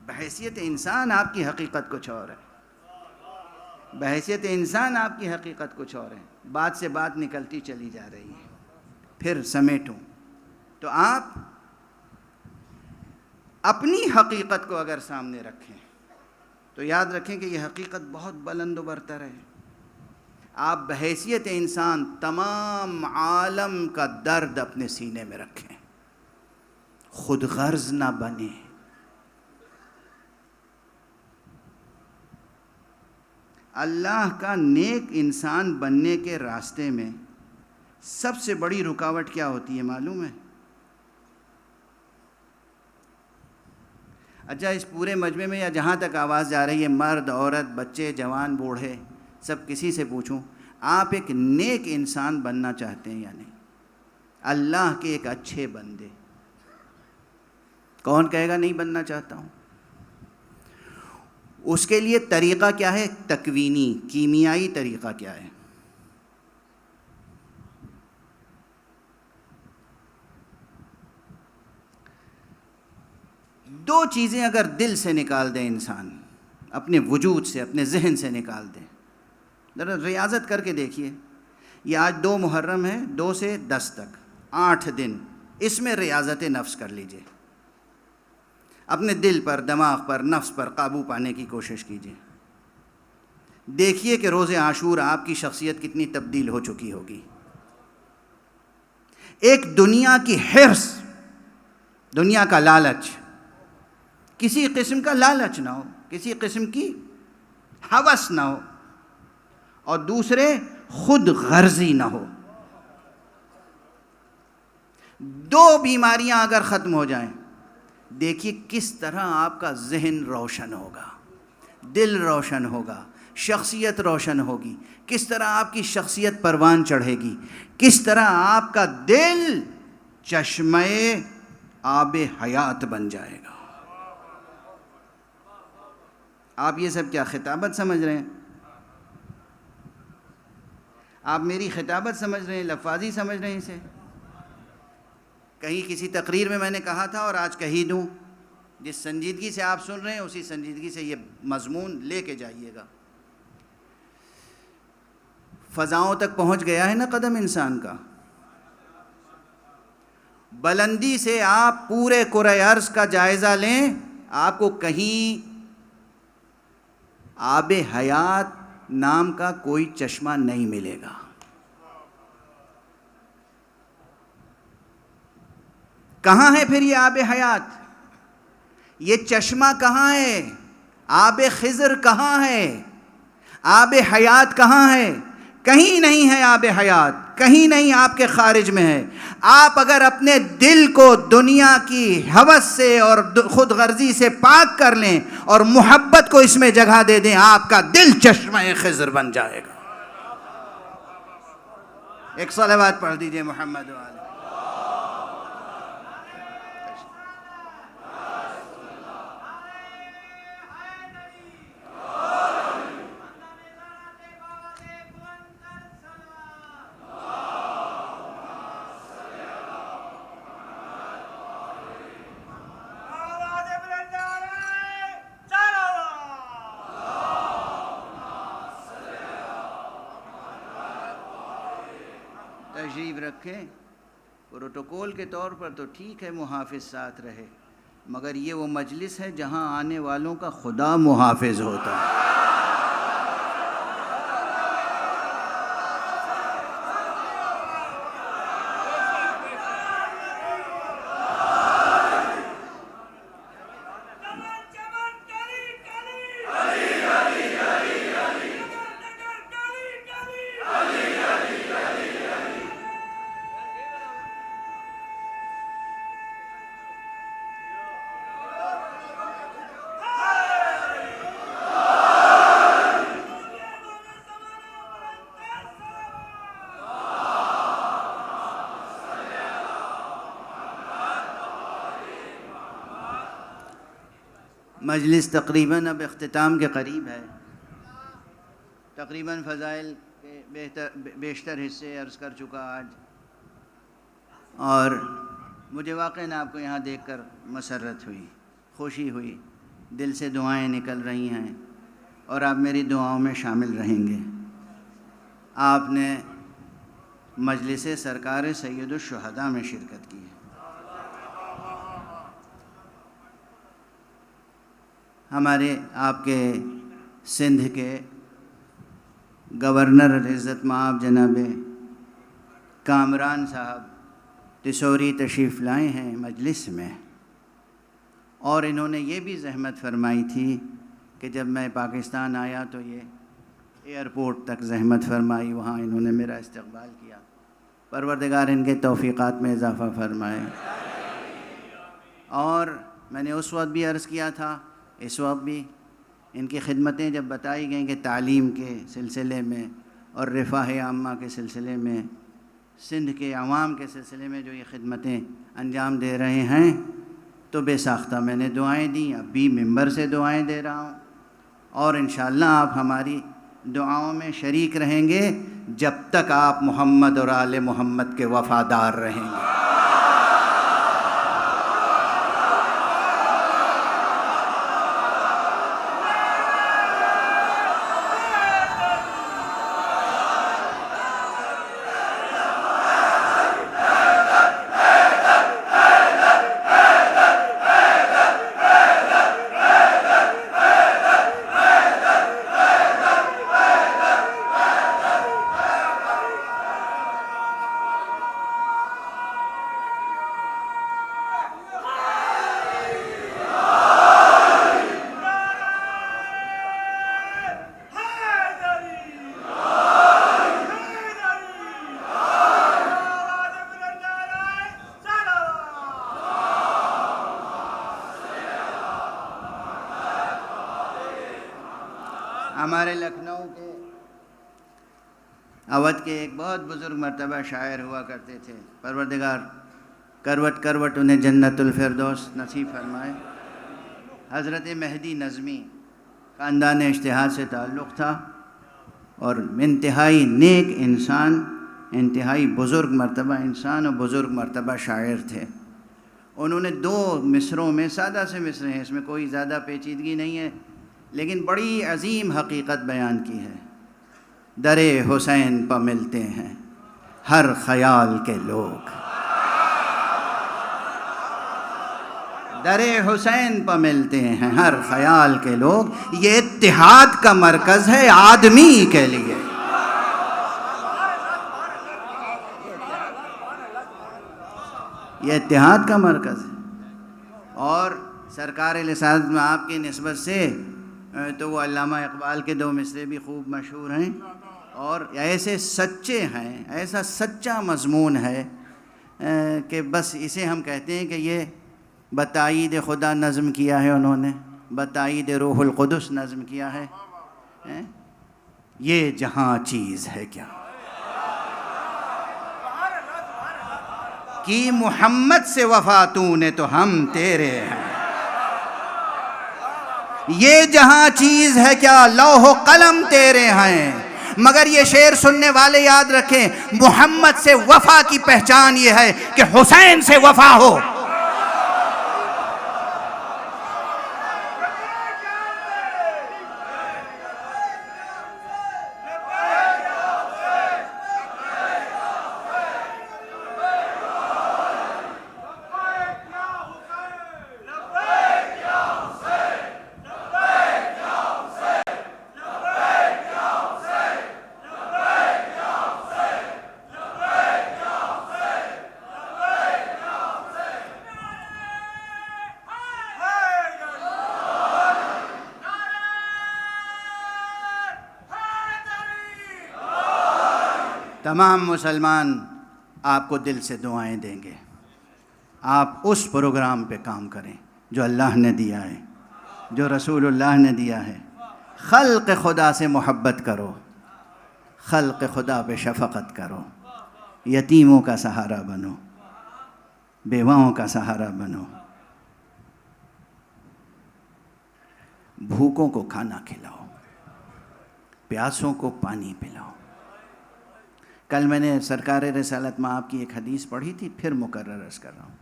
بحیثیت انسان آپ کی حقیقت کچھ اور ہے، بحیثیت انسان آپ کی حقیقت کچھ اور ہے. بات سے بات نکلتی چلی جا رہی ہے. پھر سمیٹوں تو آپ اپنی حقیقت کو اگر سامنے رکھیں تو یاد رکھیں کہ یہ حقیقت بہت بلند و برتر ہے. آپ بحیثیت انسان تمام عالم کا درد اپنے سینے میں رکھیں، خود غرض نہ بنیں. اللہ کا نیک انسان بننے کے راستے میں سب سے بڑی رکاوٹ کیا ہوتی ہے معلوم ہے؟ اچھا اس پورے مجمع میں یا جہاں تک آواز جا رہی ہے، مرد عورت بچے جوان بوڑھے سب کسی سے پوچھوں، آپ ایک نیک انسان بننا چاہتے ہیں یا نہیں؟ اللہ کے ایک اچھے بندے. کون کہے گا نہیں بننا چاہتا ہوں؟ اس کے لیے طریقہ کیا ہے؟ تکوینی کیمیائی طریقہ کیا ہے؟ دو چیزیں اگر دل سے نکال دے انسان، اپنے وجود سے اپنے ذہن سے نکال دے، ذرا ریاضت کر کے دیکھیے. یہ آج 2 محرم ہے، 2 سے 10 تک 8 دن، اس میں ریاضت نفس کر لیجئے. اپنے دل پر، دماغ پر، نفس پر قابو پانے کی کوشش کیجئے. دیکھیے کہ روز عاشور آپ کی شخصیت کتنی تبدیل ہو چکی ہوگی. ایک دنیا کی حرص، دنیا کا لالچ، کسی قسم کا لالچ نہ ہو، کسی قسم کی ہوس نہ ہو، اور دوسرے خود غرضی نہ ہو. 2 بیماریاں اگر ختم ہو جائیں، دیکھیے کس طرح آپ کا ذہن روشن ہوگا، دل روشن ہوگا، شخصیت روشن ہوگی، کس طرح آپ کی شخصیت پروان چڑھے گی، کس طرح آپ کا دل چشمہ آب حیات بن جائے گا. آپ یہ سب کیا خطابت سمجھ رہے ہیں؟ آپ میری خطابت سمجھ رہے ہیں، لفاظی سمجھ رہے ہیں اسے؟ کہیں کسی تقریر میں نے کہا تھا اور آج کہی دوں، جس سنجیدگی سے آپ سن رہے ہیں اسی سنجیدگی سے یہ مضمون لے کے جائیے گا. فضاؤں تک پہنچ گیا ہے نا قدم انسان کا. بلندی سے آپ پورے کرۂ ارض کا جائزہ لیں، آپ کو کہیں آب حیات نام کا کوئی چشمہ نہیں ملے گا. کہاں ہے پھر یہ آب حیات؟ یہ چشمہ کہاں ہے؟ آب خضر کہاں ہے؟ آب حیات کہاں ہے؟ کہیں نہیں ہے آب حیات، کہیں نہیں آپ کے خارج میں ہے۔ آپ اگر اپنے دل کو دنیا کی ہوس سے اور خود غرضی سے پاک کر لیں اور محبت کو اس میں جگہ دے دیں، آپ کا دل چشمہ خضر بن جائے گا۔ ایک صلوات پڑھ دیجئے محمد والے۔ تشریف رکھیں۔ پروٹوکول کے طور پر تو ٹھیک ہے محافظ ساتھ رہے، مگر یہ وہ مجلس ہے جہاں آنے والوں کا خدا محافظ ہوتا ہے۔ مجلس تقریباً اب اختتام کے قریب ہے۔ تقریباً فضائل کے بیشتر حصے عرض کر چکا آج، اور مجھے واقعاً آپ کو یہاں دیکھ کر مسرت ہوئی، خوشی ہوئی، دل سے دعائیں نکل رہی ہیں، اور آپ میری دعاؤں میں شامل رہیں گے۔ آپ نے مجلس سرکار سید الشہداء میں شرکت کی ہے۔ ہمارے آپ کے سندھ کے گورنر العزت مآب جناب کامران صاحب تسوری تشریف لائے ہیں مجلس میں، اور انہوں نے یہ بھی زحمت فرمائی تھی کہ جب میں پاکستان آیا تو یہ ایئرپورٹ تک زحمت فرمائی، وہاں انہوں نے میرا استقبال کیا۔ پروردگار ان کے توفیقات میں اضافہ فرمائے۔ اور میں نے اس وقت بھی عرض کیا تھا، اس وقت بھی ان کی خدمتیں جب بتائی گئیں کہ تعلیم کے سلسلے میں اور رفاہ عامہ کے سلسلے میں، سندھ کے عوام کے سلسلے میں جو یہ خدمتیں انجام دے رہے ہیں، تو بے ساختہ میں نے دعائیں دیں، اب بھی ممبر سے دعائیں دے رہا ہوں، اور انشاءاللہ آپ ہماری دعاؤں میں شریک رہیں گے جب تک آپ محمد اور آل محمد کے وفادار رہیں گے۔ ہمارے لکھنؤ کے اودھ کے ایک بہت بزرگ مرتبہ شاعر ہوا کرتے تھے، پروردگار کروٹ کروٹ انہیں جنت الفردوس نصیب فرمائے۔ حضرت مہدی نظمی خاندان اجتہاد سے تعلق تھا، اور انتہائی نیک انسان، انتہائی بزرگ مرتبہ انسان اور بزرگ مرتبہ شاعر تھے۔ انہوں نے 2 مصروں میں، سادہ سے مصرے ہیں، اس میں کوئی زیادہ پیچیدگی نہیں ہے، لیکن بڑی عظیم حقیقت بیان کی ہے۔ در حسین پہ ملتے ہیں ہر خیال کے لوگ، در حسین پہ ملتے ہیں ہر خیال کے لوگ، یہ اتحاد کا مرکز ہے آدمی کے لیے۔ یہ اتحاد کا مرکز ہے، اور سرکار رسالت میں آپ کی نسبت سے تو وہ علامہ اقبال کے دو مصرے بھی خوب مشہور ہیں، اور ایسے سچے ہیں، ایسا سچا مضمون ہے کہ بس اسے ہم کہتے ہیں کہ یہ بتائید خدا نظم کیا ہے انہوں نے، بتائید روح القدس نظم کیا ہے۔ یہ جہاں چیز ہے کیا کی محمد سے وفا تو نے تو ہم تیرے ہیں، یہ جہاں چیز ہے کیا لوح و قلم تیرے ہیں۔ مگر یہ شعر سننے والے یاد رکھیں، محمد سے وفا کی پہچان یہ ہے کہ حسین سے وفا ہو۔ تمام مسلمان آپ کو دل سے دعائیں دیں گے، آپ اس پروگرام پہ کام کریں جو اللہ نے دیا ہے، جو رسول اللہ نے دیا ہے۔ خلق خدا سے محبت کرو، خلق خدا پہ شفقت کرو، یتیموں کا سہارا بنو، بیواؤں کا سہارا بنو، بھوکوں کو کھانا کھلاؤ، پیاسوں کو پانی پلاؤ۔ کل میں نے سرکار رسالت میں آپ کی ایک حدیث پڑھی تھی، پھر مکرر عرض کر رہا ہوں۔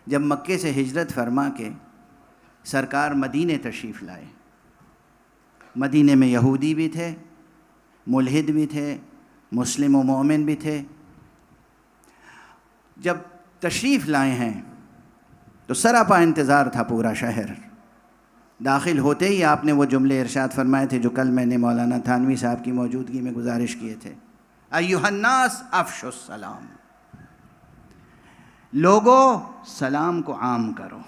جب مکے سے ہجرت فرما کے سرکار مدینے تشریف لائے، مدینے میں یہودی بھی تھے، ملحد بھی تھے، مسلم و مومن بھی تھے۔ جب تشریف لائے ہیں تو سراپا انتظار تھا پورا شہر۔ داخل ہوتے ہی آپ نے وہ جملے ارشاد فرمائے تھے جو کل میں نے مولانا تھانوی صاحب کی موجودگی میں گزارش کیے تھے، ایھا الناس افشوا السلام، لوگو سلام کو عام کرو۔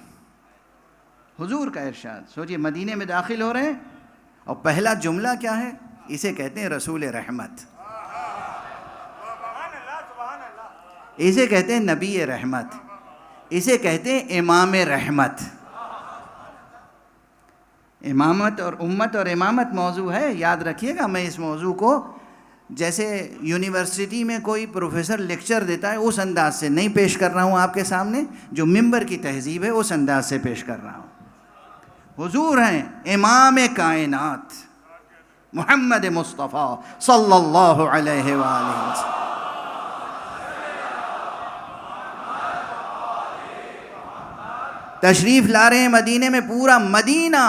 حضور کا ارشاد، سوچئے مدینے میں داخل ہو رہے ہیں اور پہلا جملہ کیا ہے؟ اسے کہتے ہیں رسول رحمت، اسے کہتے ہیں نبی رحمت، اسے کہتے ہیں امام رحمت۔ امامت اور امت اور امامت موضوع ہے، یاد رکھیے گا۔ میں اس موضوع کو جیسے یونیورسٹی میں کوئی پروفیسر لیکچر دیتا ہے اس انداز سے نہیں پیش کر رہا ہوں آپ کے سامنے، جو ممبر کی تہذیب ہے اس انداز سے پیش کر رہا ہوں۔ حضور ہیں امام کائنات محمد مصطفیٰ صلی اللہ علیہ وآلہ وسلم۔ تشریف لا رہے ہیں مدینے میں، پورا مدینہ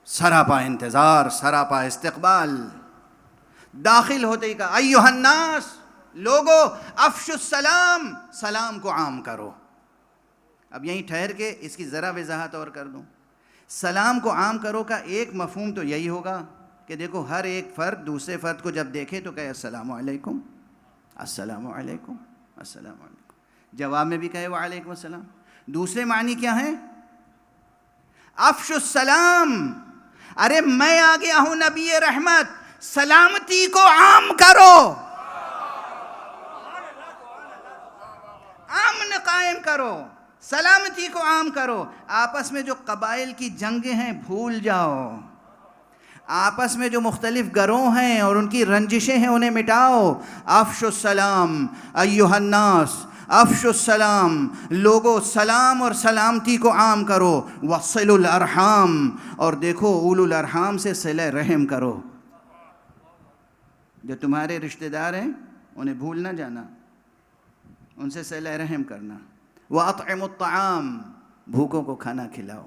سراپا انتظار، سراپا استقبال۔ داخل ہوتے ہی کہا ایھا الناس، لوگو افشوا السلام، سلام کو عام کرو۔ اب یہیں ٹھہر کے اس کی ذرا وضاحت اور کر دوں۔ سلام کو عام کرو کا ایک مفہوم تو یہی ہوگا کہ دیکھو ہر ایک فرد دوسرے فرد کو جب دیکھے تو کہے السلام علیکم، السلام علیکم، السلام علیکم، جواب میں بھی کہے وعلیکم السلام۔ دوسرے معنی کیا ہیں؟ افشوا السلام، ارے میں آ گیا ہوں نبی رحمت، سلامتی کو عام کرو، امن قائم کرو، سلامتی کو عام کرو۔ آپس میں جو قبائل کی جنگیں ہیں بھول جاؤ، آپس میں جو مختلف گروہ ہیں اور ان کی رنجشیں ہیں انہیں مٹاؤ۔ افشوا السلام ایھا الناس، افشوا السلام، لوگوں سلام اور سلامتی کو عام کرو۔ وصلوا الارحام، اور دیکھو اولو الارحام سے صلہ رحم کرو، جو تمہارے رشتہ دار ہیں انہیں بھول نہ جانا، ان سے صلہ رحم کرنا۔ وَأَطْعِمُوا الطَّعَامَ، بھوکوں کو کھانا کھلاؤ۔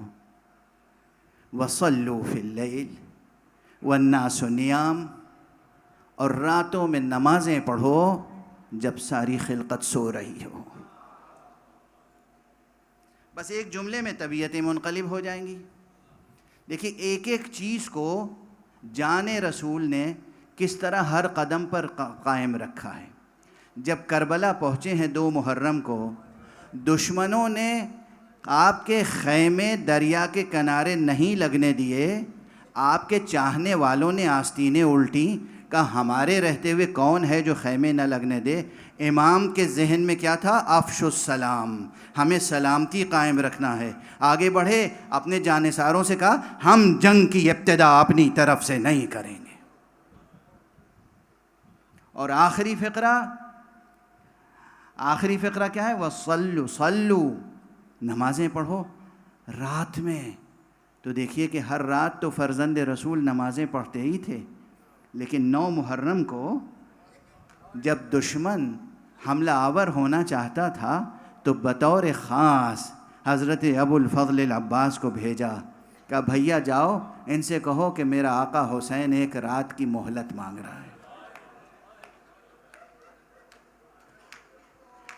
وَصَلُّوا فِي اللَّيْلِ وَالنَّاسُ نِيَامٌ، اور راتوں میں نمازیں پڑھو جب ساری خلقت سو رہی ہو۔ بس ایک جملے میں طبیعتیں منقلب ہو جائیں گی۔ دیکھیے ایک ایک چیز کو جان رسول نے کس طرح ہر قدم پر قائم رکھا ہے۔ جب کربلا پہنچے ہیں 2 محرم کو، دشمنوں نے آپ کے خیمے دریا کے کنارے نہیں لگنے دیے آپ کے چاہنے والوں نے آستینیں الٹی، کہا ہمارے رہتے ہوئے کون ہے جو خیمے نہ لگنے دے؟ امام کے ذہن میں کیا تھا؟ افش السلام، ہمیں سلامتی قائم رکھنا ہے۔ آگے بڑھے، اپنے جانثاروں سے کہا ہم جنگ کی ابتدا اپنی طرف سے نہیں کریں گے۔ اور آخری فقرہ کیا ہے؟ وَصَلُّوا، صلو، نمازیں پڑھو رات میں۔ تو دیکھیے کہ ہر رات تو فرزند رسول نمازیں پڑھتے ہی تھے، لیکن 9 محرم کو جب دشمن حملہ آور ہونا چاہتا تھا تو بطور خاص حضرت ابو الفضل العباس کو بھیجا، کہا بھیا جاؤ ان سے کہو کہ میرا آقا حسین ایک رات کی مہلت مانگ رہا ہے۔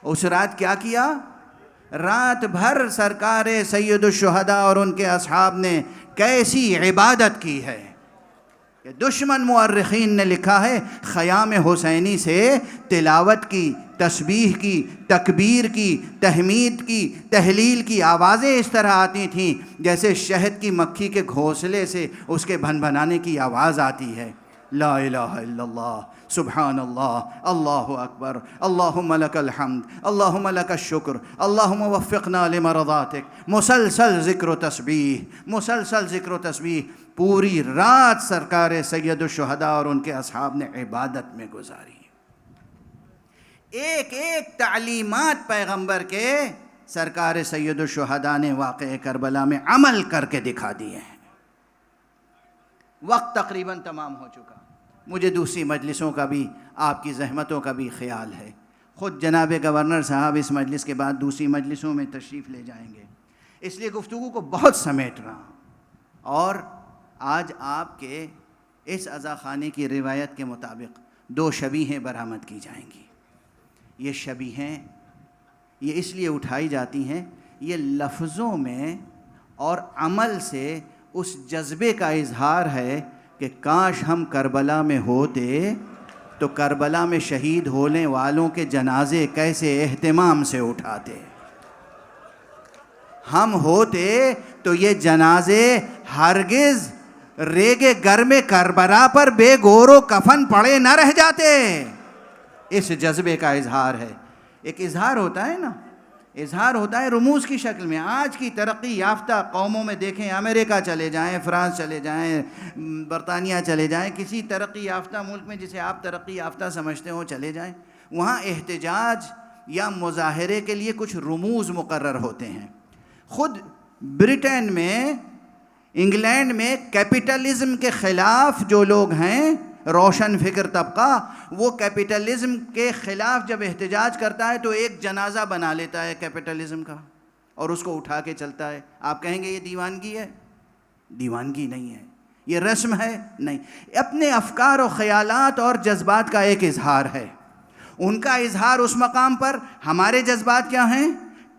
اس رات کیا کیا؟ رات بھر سرکار سید الشہداء اور ان کے اصحاب نے کیسی عبادت کی ہے کہ دشمن مورخین نے لکھا ہے خیام حسینی سے تلاوت کی، تسبیح کی، تکبیر کی، تحمید کی، تہلیل کی آوازیں اس طرح آتی تھیں جیسے شہد کی مکھی کے گھونسلے سے اس کے بھنبھنانے کی آواز آتی ہے۔ لا الہ الا اللہ، سبحان اللہ، اللہ اکبر، اللہم لک الحمد، اللہم لک الشکر، اللہم وفقنا لمرضاتک، مسلسل ذکر و تسبیح، پوری رات سرکار سید الشہداء اور ان کے اصحاب نے عبادت میں گزاری۔ ایک ایک تعلیمات پیغمبر کے سرکار سید الشہداء نے واقعہ کربلا میں عمل کر کے دکھا دیے ہیں۔ وقت تقریباً تمام ہو چکا، مجھے دوسری مجلسوں کا بھی، آپ کی زحمتوں کا بھی خیال ہے۔ خود جناب گورنر صاحب اس مجلس کے بعد دوسری مجلسوں میں تشریف لے جائیں گے، اس لیے گفتگو کو بہت سمیٹ رہا ہوں۔ اور آج آپ کے اس عزاخانے کی روایت کے مطابق 2 شبیہیں برآمد کی جائیں گی۔ یہ شبیہیں یہ اس لیے اٹھائی جاتی ہیں، یہ لفظوں میں اور عمل سے اس جذبے کا اظہار ہے کہ کاش ہم کربلا میں ہوتے تو کربلا میں شہید ہونے والوں کے جنازے کیسے اہتمام سے اٹھاتے، ہم ہوتے تو یہ جنازے ہرگز ریگے گرم کربلا پر بے گور و کفن پڑے نہ رہ جاتے۔ اس جذبے کا اظہار ہے۔ ایک اظہار ہوتا ہے نا، اظہار ہوتا ہے رموز کی شکل میں۔ آج کی ترقی یافتہ قوموں میں دیکھیں، امریکہ چلے جائیں، فرانس چلے جائیں، برطانیہ چلے جائیں، کسی ترقی یافتہ ملک میں جسے آپ ترقی یافتہ سمجھتے ہو چلے جائیں، وہاں احتجاج یا مظاہرے کے لیے کچھ رموز مقرر ہوتے ہیں۔ خود برٹن میں، انگلینڈ میں کیپٹلزم کے خلاف جو لوگ ہیں، روشن فکر طبقہ، وہ کیپٹلزم کے خلاف جب احتجاج کرتا ہے تو ایک جنازہ بنا لیتا ہے کیپٹلزم کا اور اس کو اٹھا کے چلتا ہے۔ آپ کہیں گے یہ دیوانگی ہے؟ دیوانگی نہیں ہے، یہ رسم ہے؟ نہیں، اپنے افکار و خیالات اور جذبات کا ایک اظہار ہے۔ ان کا اظہار اس مقام پر، ہمارے جذبات کیا ہیں؟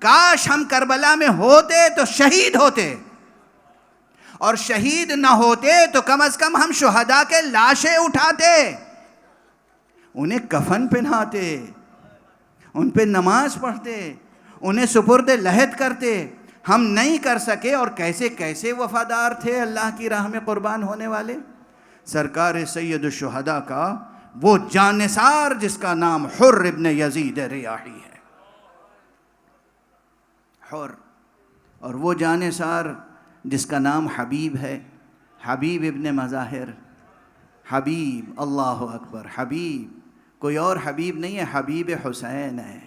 کاش ہم کربلا میں ہوتے تو شہید ہوتے، اور شہید نہ ہوتے تو کم از کم ہم شہداء کے لاشیں اٹھاتے، انہیں کفن پہناتے، ان پہ نماز پڑھتے، انہیں سپرد لحد کرتے۔ ہم نہیں کر سکے، اور کیسے کیسے وفادار تھے اللہ کی راہ میں قربان ہونے والے۔ سرکار سید الشہداء کا وہ جانثار جس کا نام حر ابن یزید ریاحی ہے، حر، اور وہ جانثار جس کا نام حبیب ہے، حبیب ابن مظاہر، حبیب، اللہ اکبر، حبیب، کوئی اور حبیب نہیں ہے، حبیب حسین ہے۔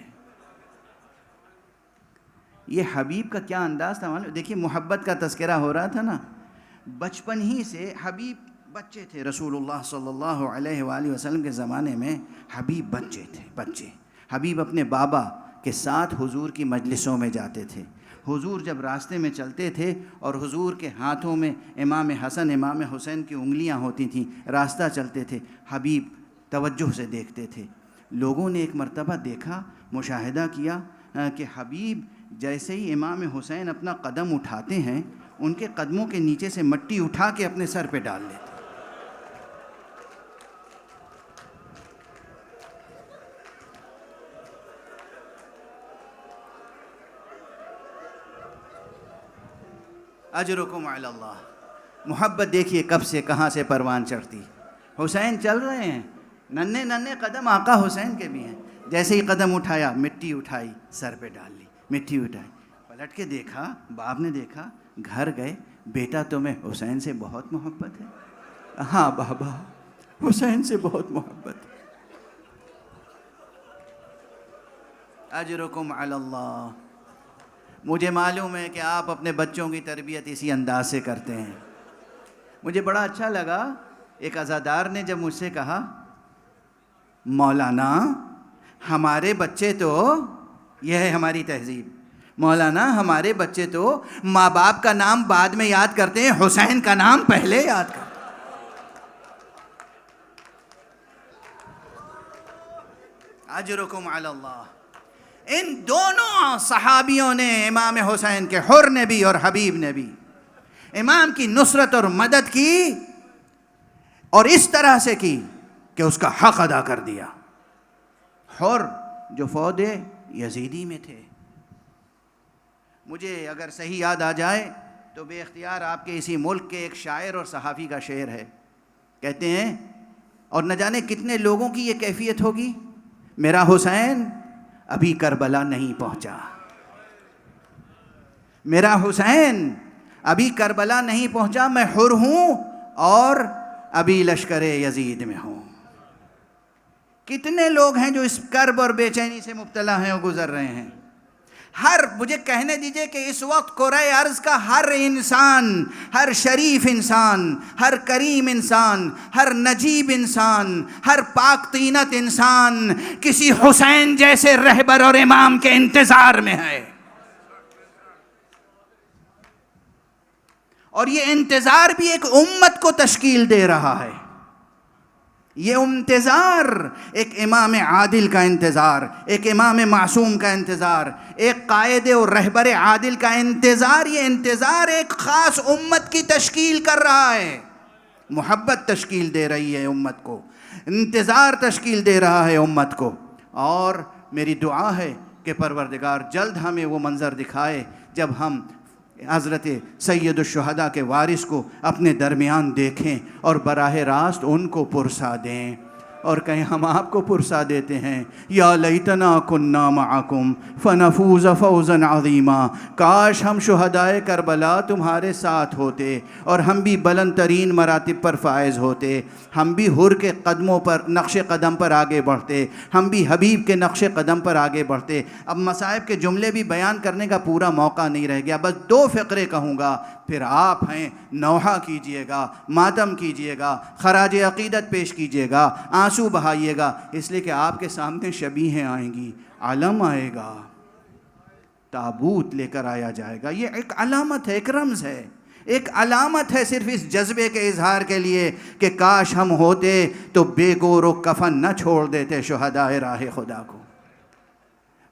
یہ حبیب کا کیا انداز تھا معلوم؟ دیکھیے محبت کا تذکرہ ہو رہا تھا نا، بچپن ہی سے حبیب بچے تھے۔ رسول اللہ صلی اللہ علیہ وآلہ وسلم کے زمانے میں حبیب بچے تھے، بچے۔ حبیب اپنے بابا کے ساتھ حضور کی مجلسوں میں جاتے تھے۔ حضور جب راستے میں چلتے تھے اور حضور کے ہاتھوں میں امام حسن امام حسین کی انگلیاں ہوتی تھیں، راستہ چلتے تھے، حبیب توجہ سے دیکھتے تھے۔ لوگوں نے ایک مرتبہ دیکھا، مشاہدہ کیا کہ حبیب جیسے ہی امام حسین اپنا قدم اٹھاتے ہیں، ان کے قدموں کے نیچے سے مٹی اٹھا کے اپنے سر پہ ڈال لیتے۔ اجرکم علی اللہ، محبت دیکھیے کب سے کہاں سے پروان چڑھتی. حسین چل رہے ہیں، ننھے ننھے قدم آقا حسین کے بھی ہیں. جیسے ہی قدم اٹھایا مٹی اٹھائی سر پہ ڈال لی، مٹی اٹھائی، پلٹ کے دیکھا، باپ نے دیکھا، گھر گئے. بیٹا تمہیں حسین سے بہت محبت ہے؟ ہاں بابا حسین سے بہت محبت ہے. اجرکم علی اللہ. مجھے معلوم ہے کہ آپ اپنے بچوں کی تربیت اسی انداز سے کرتے ہیں. مجھے بڑا اچھا لگا، ایک عزادار نے جب مجھ سے کہا مولانا ہمارے بچے تو، یہ ہے ہماری تہذیب، مولانا ہمارے بچے تو ماں باپ کا نام بعد میں یاد کرتے ہیں، حسین کا نام پہلے یاد کرتے ہیں. اجرکم علی اللہ. ان دونوں صحابیوں نے، امام حسین کے، حر نے بھی اور حبیب نے بھی، امام کی نصرت اور مدد کی، اور اس طرح سے کی کہ اس کا حق ادا کر دیا. حر جو فوج یزیدی میں تھے. مجھے اگر صحیح یاد آ جائے تو بے اختیار آپ کے اسی ملک کے ایک شاعر اور صحافی کا شعر ہے. کہتے ہیں، اور نہ جانے کتنے لوگوں کی یہ کیفیت ہوگی، میرا حسین ابھی کربلا نہیں پہنچا، میرا حسین ابھی کربلا نہیں پہنچا، میں حر ہوں اور ابھی لشکر یزید میں ہوں. کتنے لوگ ہیں جو اس کرب اور بے چینی سے مبتلا ہیں اور گزر رہے ہیں. مجھے کہنے دیجئے کہ اس وقت کرۂ ارض کا ہر انسان، ہر شریف انسان، ہر کریم انسان، ہر نجیب انسان، ہر پاک طینت انسان کسی حسین جیسے رہبر اور امام کے انتظار میں ہے. اور یہ انتظار بھی ایک امت کو تشکیل دے رہا ہے. یہ انتظار ایک امام عادل کا انتظار، ایک امام معصوم کا انتظار، ایک قائد اور رہبر عادل کا انتظار. یہ انتظار ایک خاص امت کی تشکیل کر رہا ہے. محبت تشکیل دے رہی ہے امت کو، انتظار تشکیل دے رہا ہے امت کو. اور میری دعا ہے کہ پروردگار جلد ہمیں وہ منظر دکھائے جب ہم حضرت سید الشہداء کے وارث کو اپنے درمیان دیکھیں اور براہ راست ان کو پرسا دیں، اور کہیں ہم آپ کو پرسا دیتے ہیں، یا لیتنا کننا معکم فنفوز فوزا عظیما. کاش ہم شہدائے کربلا تمہارے ساتھ ہوتے اور ہم بھی بلند ترین مراتب پر فائز ہوتے، ہم بھی حر کے قدموں پر، نقش قدم پر آگے بڑھتے، ہم بھی حبیب کے نقش قدم پر آگے بڑھتے. اب مصائب کے جملے بھی بیان کرنے کا پورا موقع نہیں رہ گیا، بس 2 فقرے کہوں گا، پھر آپ ہیں نوحہ کیجئے گا، ماتم کیجئے گا، خراج عقیدت پیش کیجئے گا، آنسو بہائیے گا، اس لیے کہ آپ کے سامنے شبیہیں آئیں گی، علم آئے گا، تابوت لے کر آیا جائے گا. یہ ایک علامت ہے، ایک رمز ہے، ایک علامت ہے صرف اس جذبے کے اظہار کے لیے کہ کاش ہم ہوتے تو بے گور و کفن نہ چھوڑ دیتے شہدائے راہ خدا کو.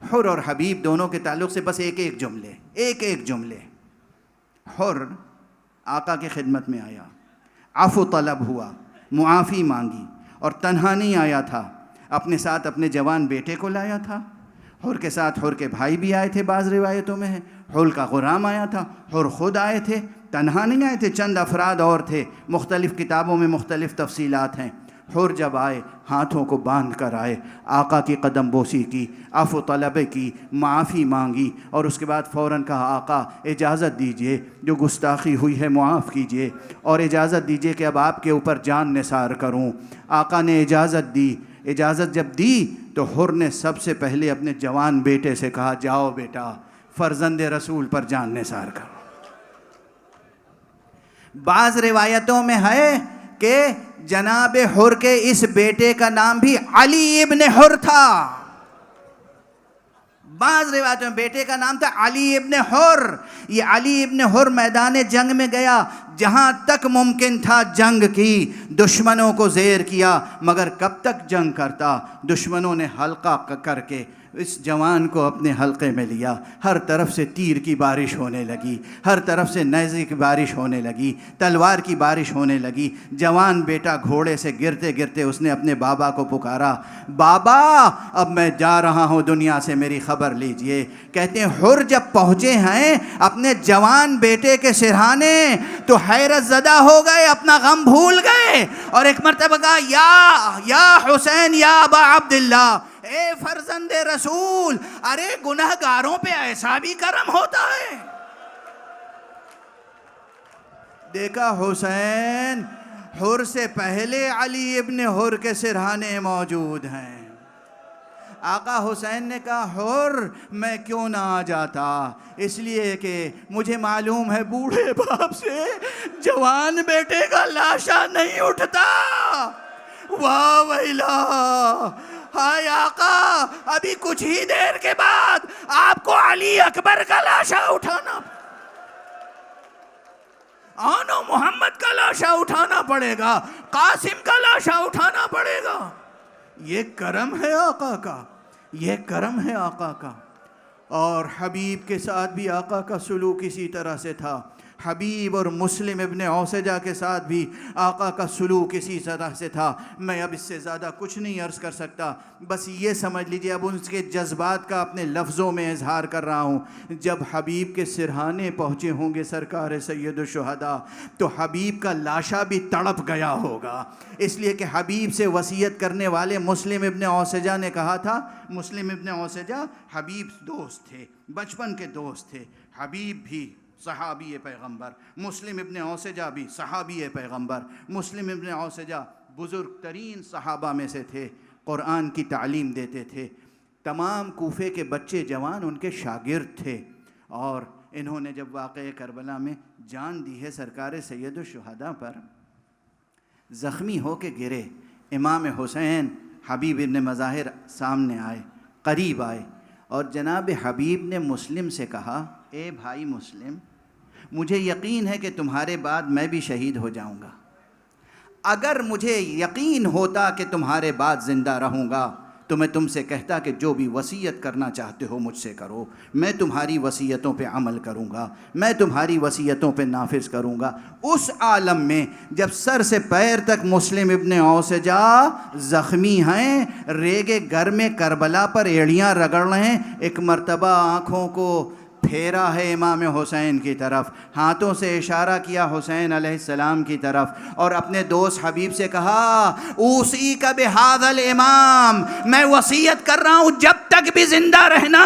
حر اور حبیب دونوں کے تعلق سے بس ایک جملے. حر آقا کی خدمت میں آیا، عفو طلب ہوا، معافی مانگی، اور تنہا نہیں آیا تھا، اپنے ساتھ اپنے جوان بیٹے کو لایا تھا. حر کے ساتھ حر کے بھائی بھی آئے تھے، بعض روایتوں میں ہے حر کا غلام آیا تھا، حر خود آئے تھے، تنہا نہیں آئے تھے، چند افراد اور تھے. مختلف کتابوں میں مختلف تفصیلات ہیں. حر جب آئے ہاتھوں کو باندھ کر آئے، آقا کی قدم بوسی کی، عفو طلب کی، معافی مانگی، اور اس کے بعد فوراً کہا آقا اجازت دیجئے، جو گستاخی ہوئی ہے معاف کیجئے، اور اجازت دیجئے کہ اب آپ کے اوپر جان نثار کروں. آقا نے اجازت دی. اجازت جب دی تو حر نے سب سے پہلے اپنے جوان بیٹے سے کہا جاؤ بیٹا فرزند رسول پر جان نثار کرو. بعض روایتوں میں ہے کہ جناب حر کے اس بیٹے کا نام بھی علی ابن حر تھا. بعض روایتوں میں بیٹے کا نام تھا علی ابن حر. یہ علی ابن حر میدان جنگ میں گیا، جہاں تک ممکن تھا جنگ کی، دشمنوں کو زیر کیا، مگر کب تک جنگ کرتا؟ دشمنوں نے حلقہ کر کے اس جوان کو اپنے حلقے میں لیا، ہر طرف سے تیر کی بارش ہونے لگی، ہر طرف سے نیزے کی بارش ہونے لگی، تلوار کی بارش ہونے لگی۔ جوان بیٹا گھوڑے سے گرتے گرتے اس نے اپنے بابا کو پکارا، بابا اب میں جا رہا ہوں دنیا سے، میری خبر لیجئے۔ کہتے ہیں حر جب پہنچے ہیں اپنے جوان بیٹے کے سرہانے تو حیرت زدہ ہو گئے، اپنا غم بھول گئے، اور ایک مرتبہ کہا یا حسین یا ابا عبداللہ، اے فرزند رسول، ارے گنہگاروں پہ ایسا بھی کرم ہوتا ہے؟ دیکھا حسین حر سے پہلے علی ابن حر کے سرہانے موجود ہیں۔ آقا حسین نے کہا حر میں کیوں نہ آ جاتا، اس لیے کہ مجھے معلوم ہے بوڑھے باپ سے جوان بیٹے کا لاشا نہیں اٹھتا۔ واہ ویلا، ہائے آقا، ابھی کچھ ہی دیر کے بعد آپ کو علی اکبر کا لاشا اٹھانا، آنو محمد کا لاشا اٹھانا پڑے گا، قاسم کا لاشا اٹھانا پڑے گا۔ یہ کرم ہے آقا کا، یہ کرم ہے آقا کا۔ اور حبیب کے ساتھ بھی آقا کا سلوک اسی طرح سے تھا۔ حبیب اور مسلم ابن اوسجہ کے ساتھ بھی آقا کا سلوک اسی طرح سے تھا۔ میں اب اس سے زیادہ کچھ نہیں عرض کر سکتا، بس یہ سمجھ لیجئے اب ان کے جذبات کا اپنے لفظوں میں اظہار کر رہا ہوں۔ جب حبیب کے سرہانے پہنچے ہوں گے سرکار سید الشہداء تو حبیب کا لاشا بھی تڑپ گیا ہوگا، اس لیے کہ حبیب سے وصیت کرنے والے مسلم ابن اوسجہ نے کہا تھا۔ مسلم ابن اوسجہ حبیب دوست تھے، بچپن کے دوست تھے۔ حبیب بھی صحابی پیغمبر، مسلم ابن اوسجہ بھی صحابی پیغمبر۔ مسلم ابن اوسجہ بزرگ ترین صحابہ میں سے تھے، قرآن کی تعلیم دیتے تھے، تمام کوفے کے بچے جوان ان کے شاگرد تھے۔ اور انہوں نے جب واقعہ کربلا میں جان دی ہے سرکار سید الشہداء پر، زخمی ہو کے گرے، امام حسین حبیب ابن مظاہر سامنے آئے، قریب آئے، اور جناب حبیب نے مسلم سے کہا، اے بھائی مسلم، مجھے یقین ہے کہ تمہارے بعد میں بھی شہید ہو جاؤں گا۔ اگر مجھے یقین ہوتا کہ تمہارے بعد زندہ رہوں گا تو میں تم سے کہتا کہ جو بھی وصیت کرنا چاہتے ہو مجھ سے کرو، میں تمہاری وصیتوں پہ عمل کروں گا، میں تمہاری وصیتوں پہ نافذ کروں گا۔ اس عالم میں جب سر سے پیر تک مسلم ابن اوسجہ زخمی ہیں، ریگے گر میں کربلا پر ایڑیاں رگڑ رہے ہیں، ایک مرتبہ آنکھوں کو پھیرا ہے امام حسین کی طرف، ہاتھوں سے اشارہ کیا حسین علیہ السلام کی طرف، اور اپنے دوست حبیب سے کہا، اوصیک بہذا الامام، میں وصیت کر رہا ہوں جب تک بھی زندہ رہنا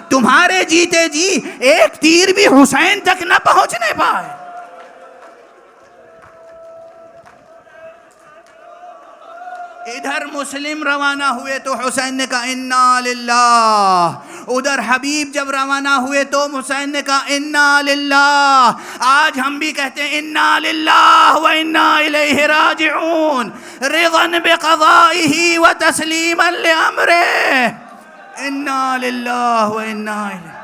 تمہارے جیتے جی ایک تیر بھی حسین تک نہ پہنچنے پائے۔ ادھر مسلم روانہ ہوئے تو حسین نے کہا انا للہ، ادھر حبیب جب روانہ ہوئے تو حسین نے کہا انا للہ۔ آج ہم بھی کہتے ہیں انا للہ و انا الیہ راجعون، رضا بقضائہ و تسلیما لامرہ، انا للہ و انا الیہ۔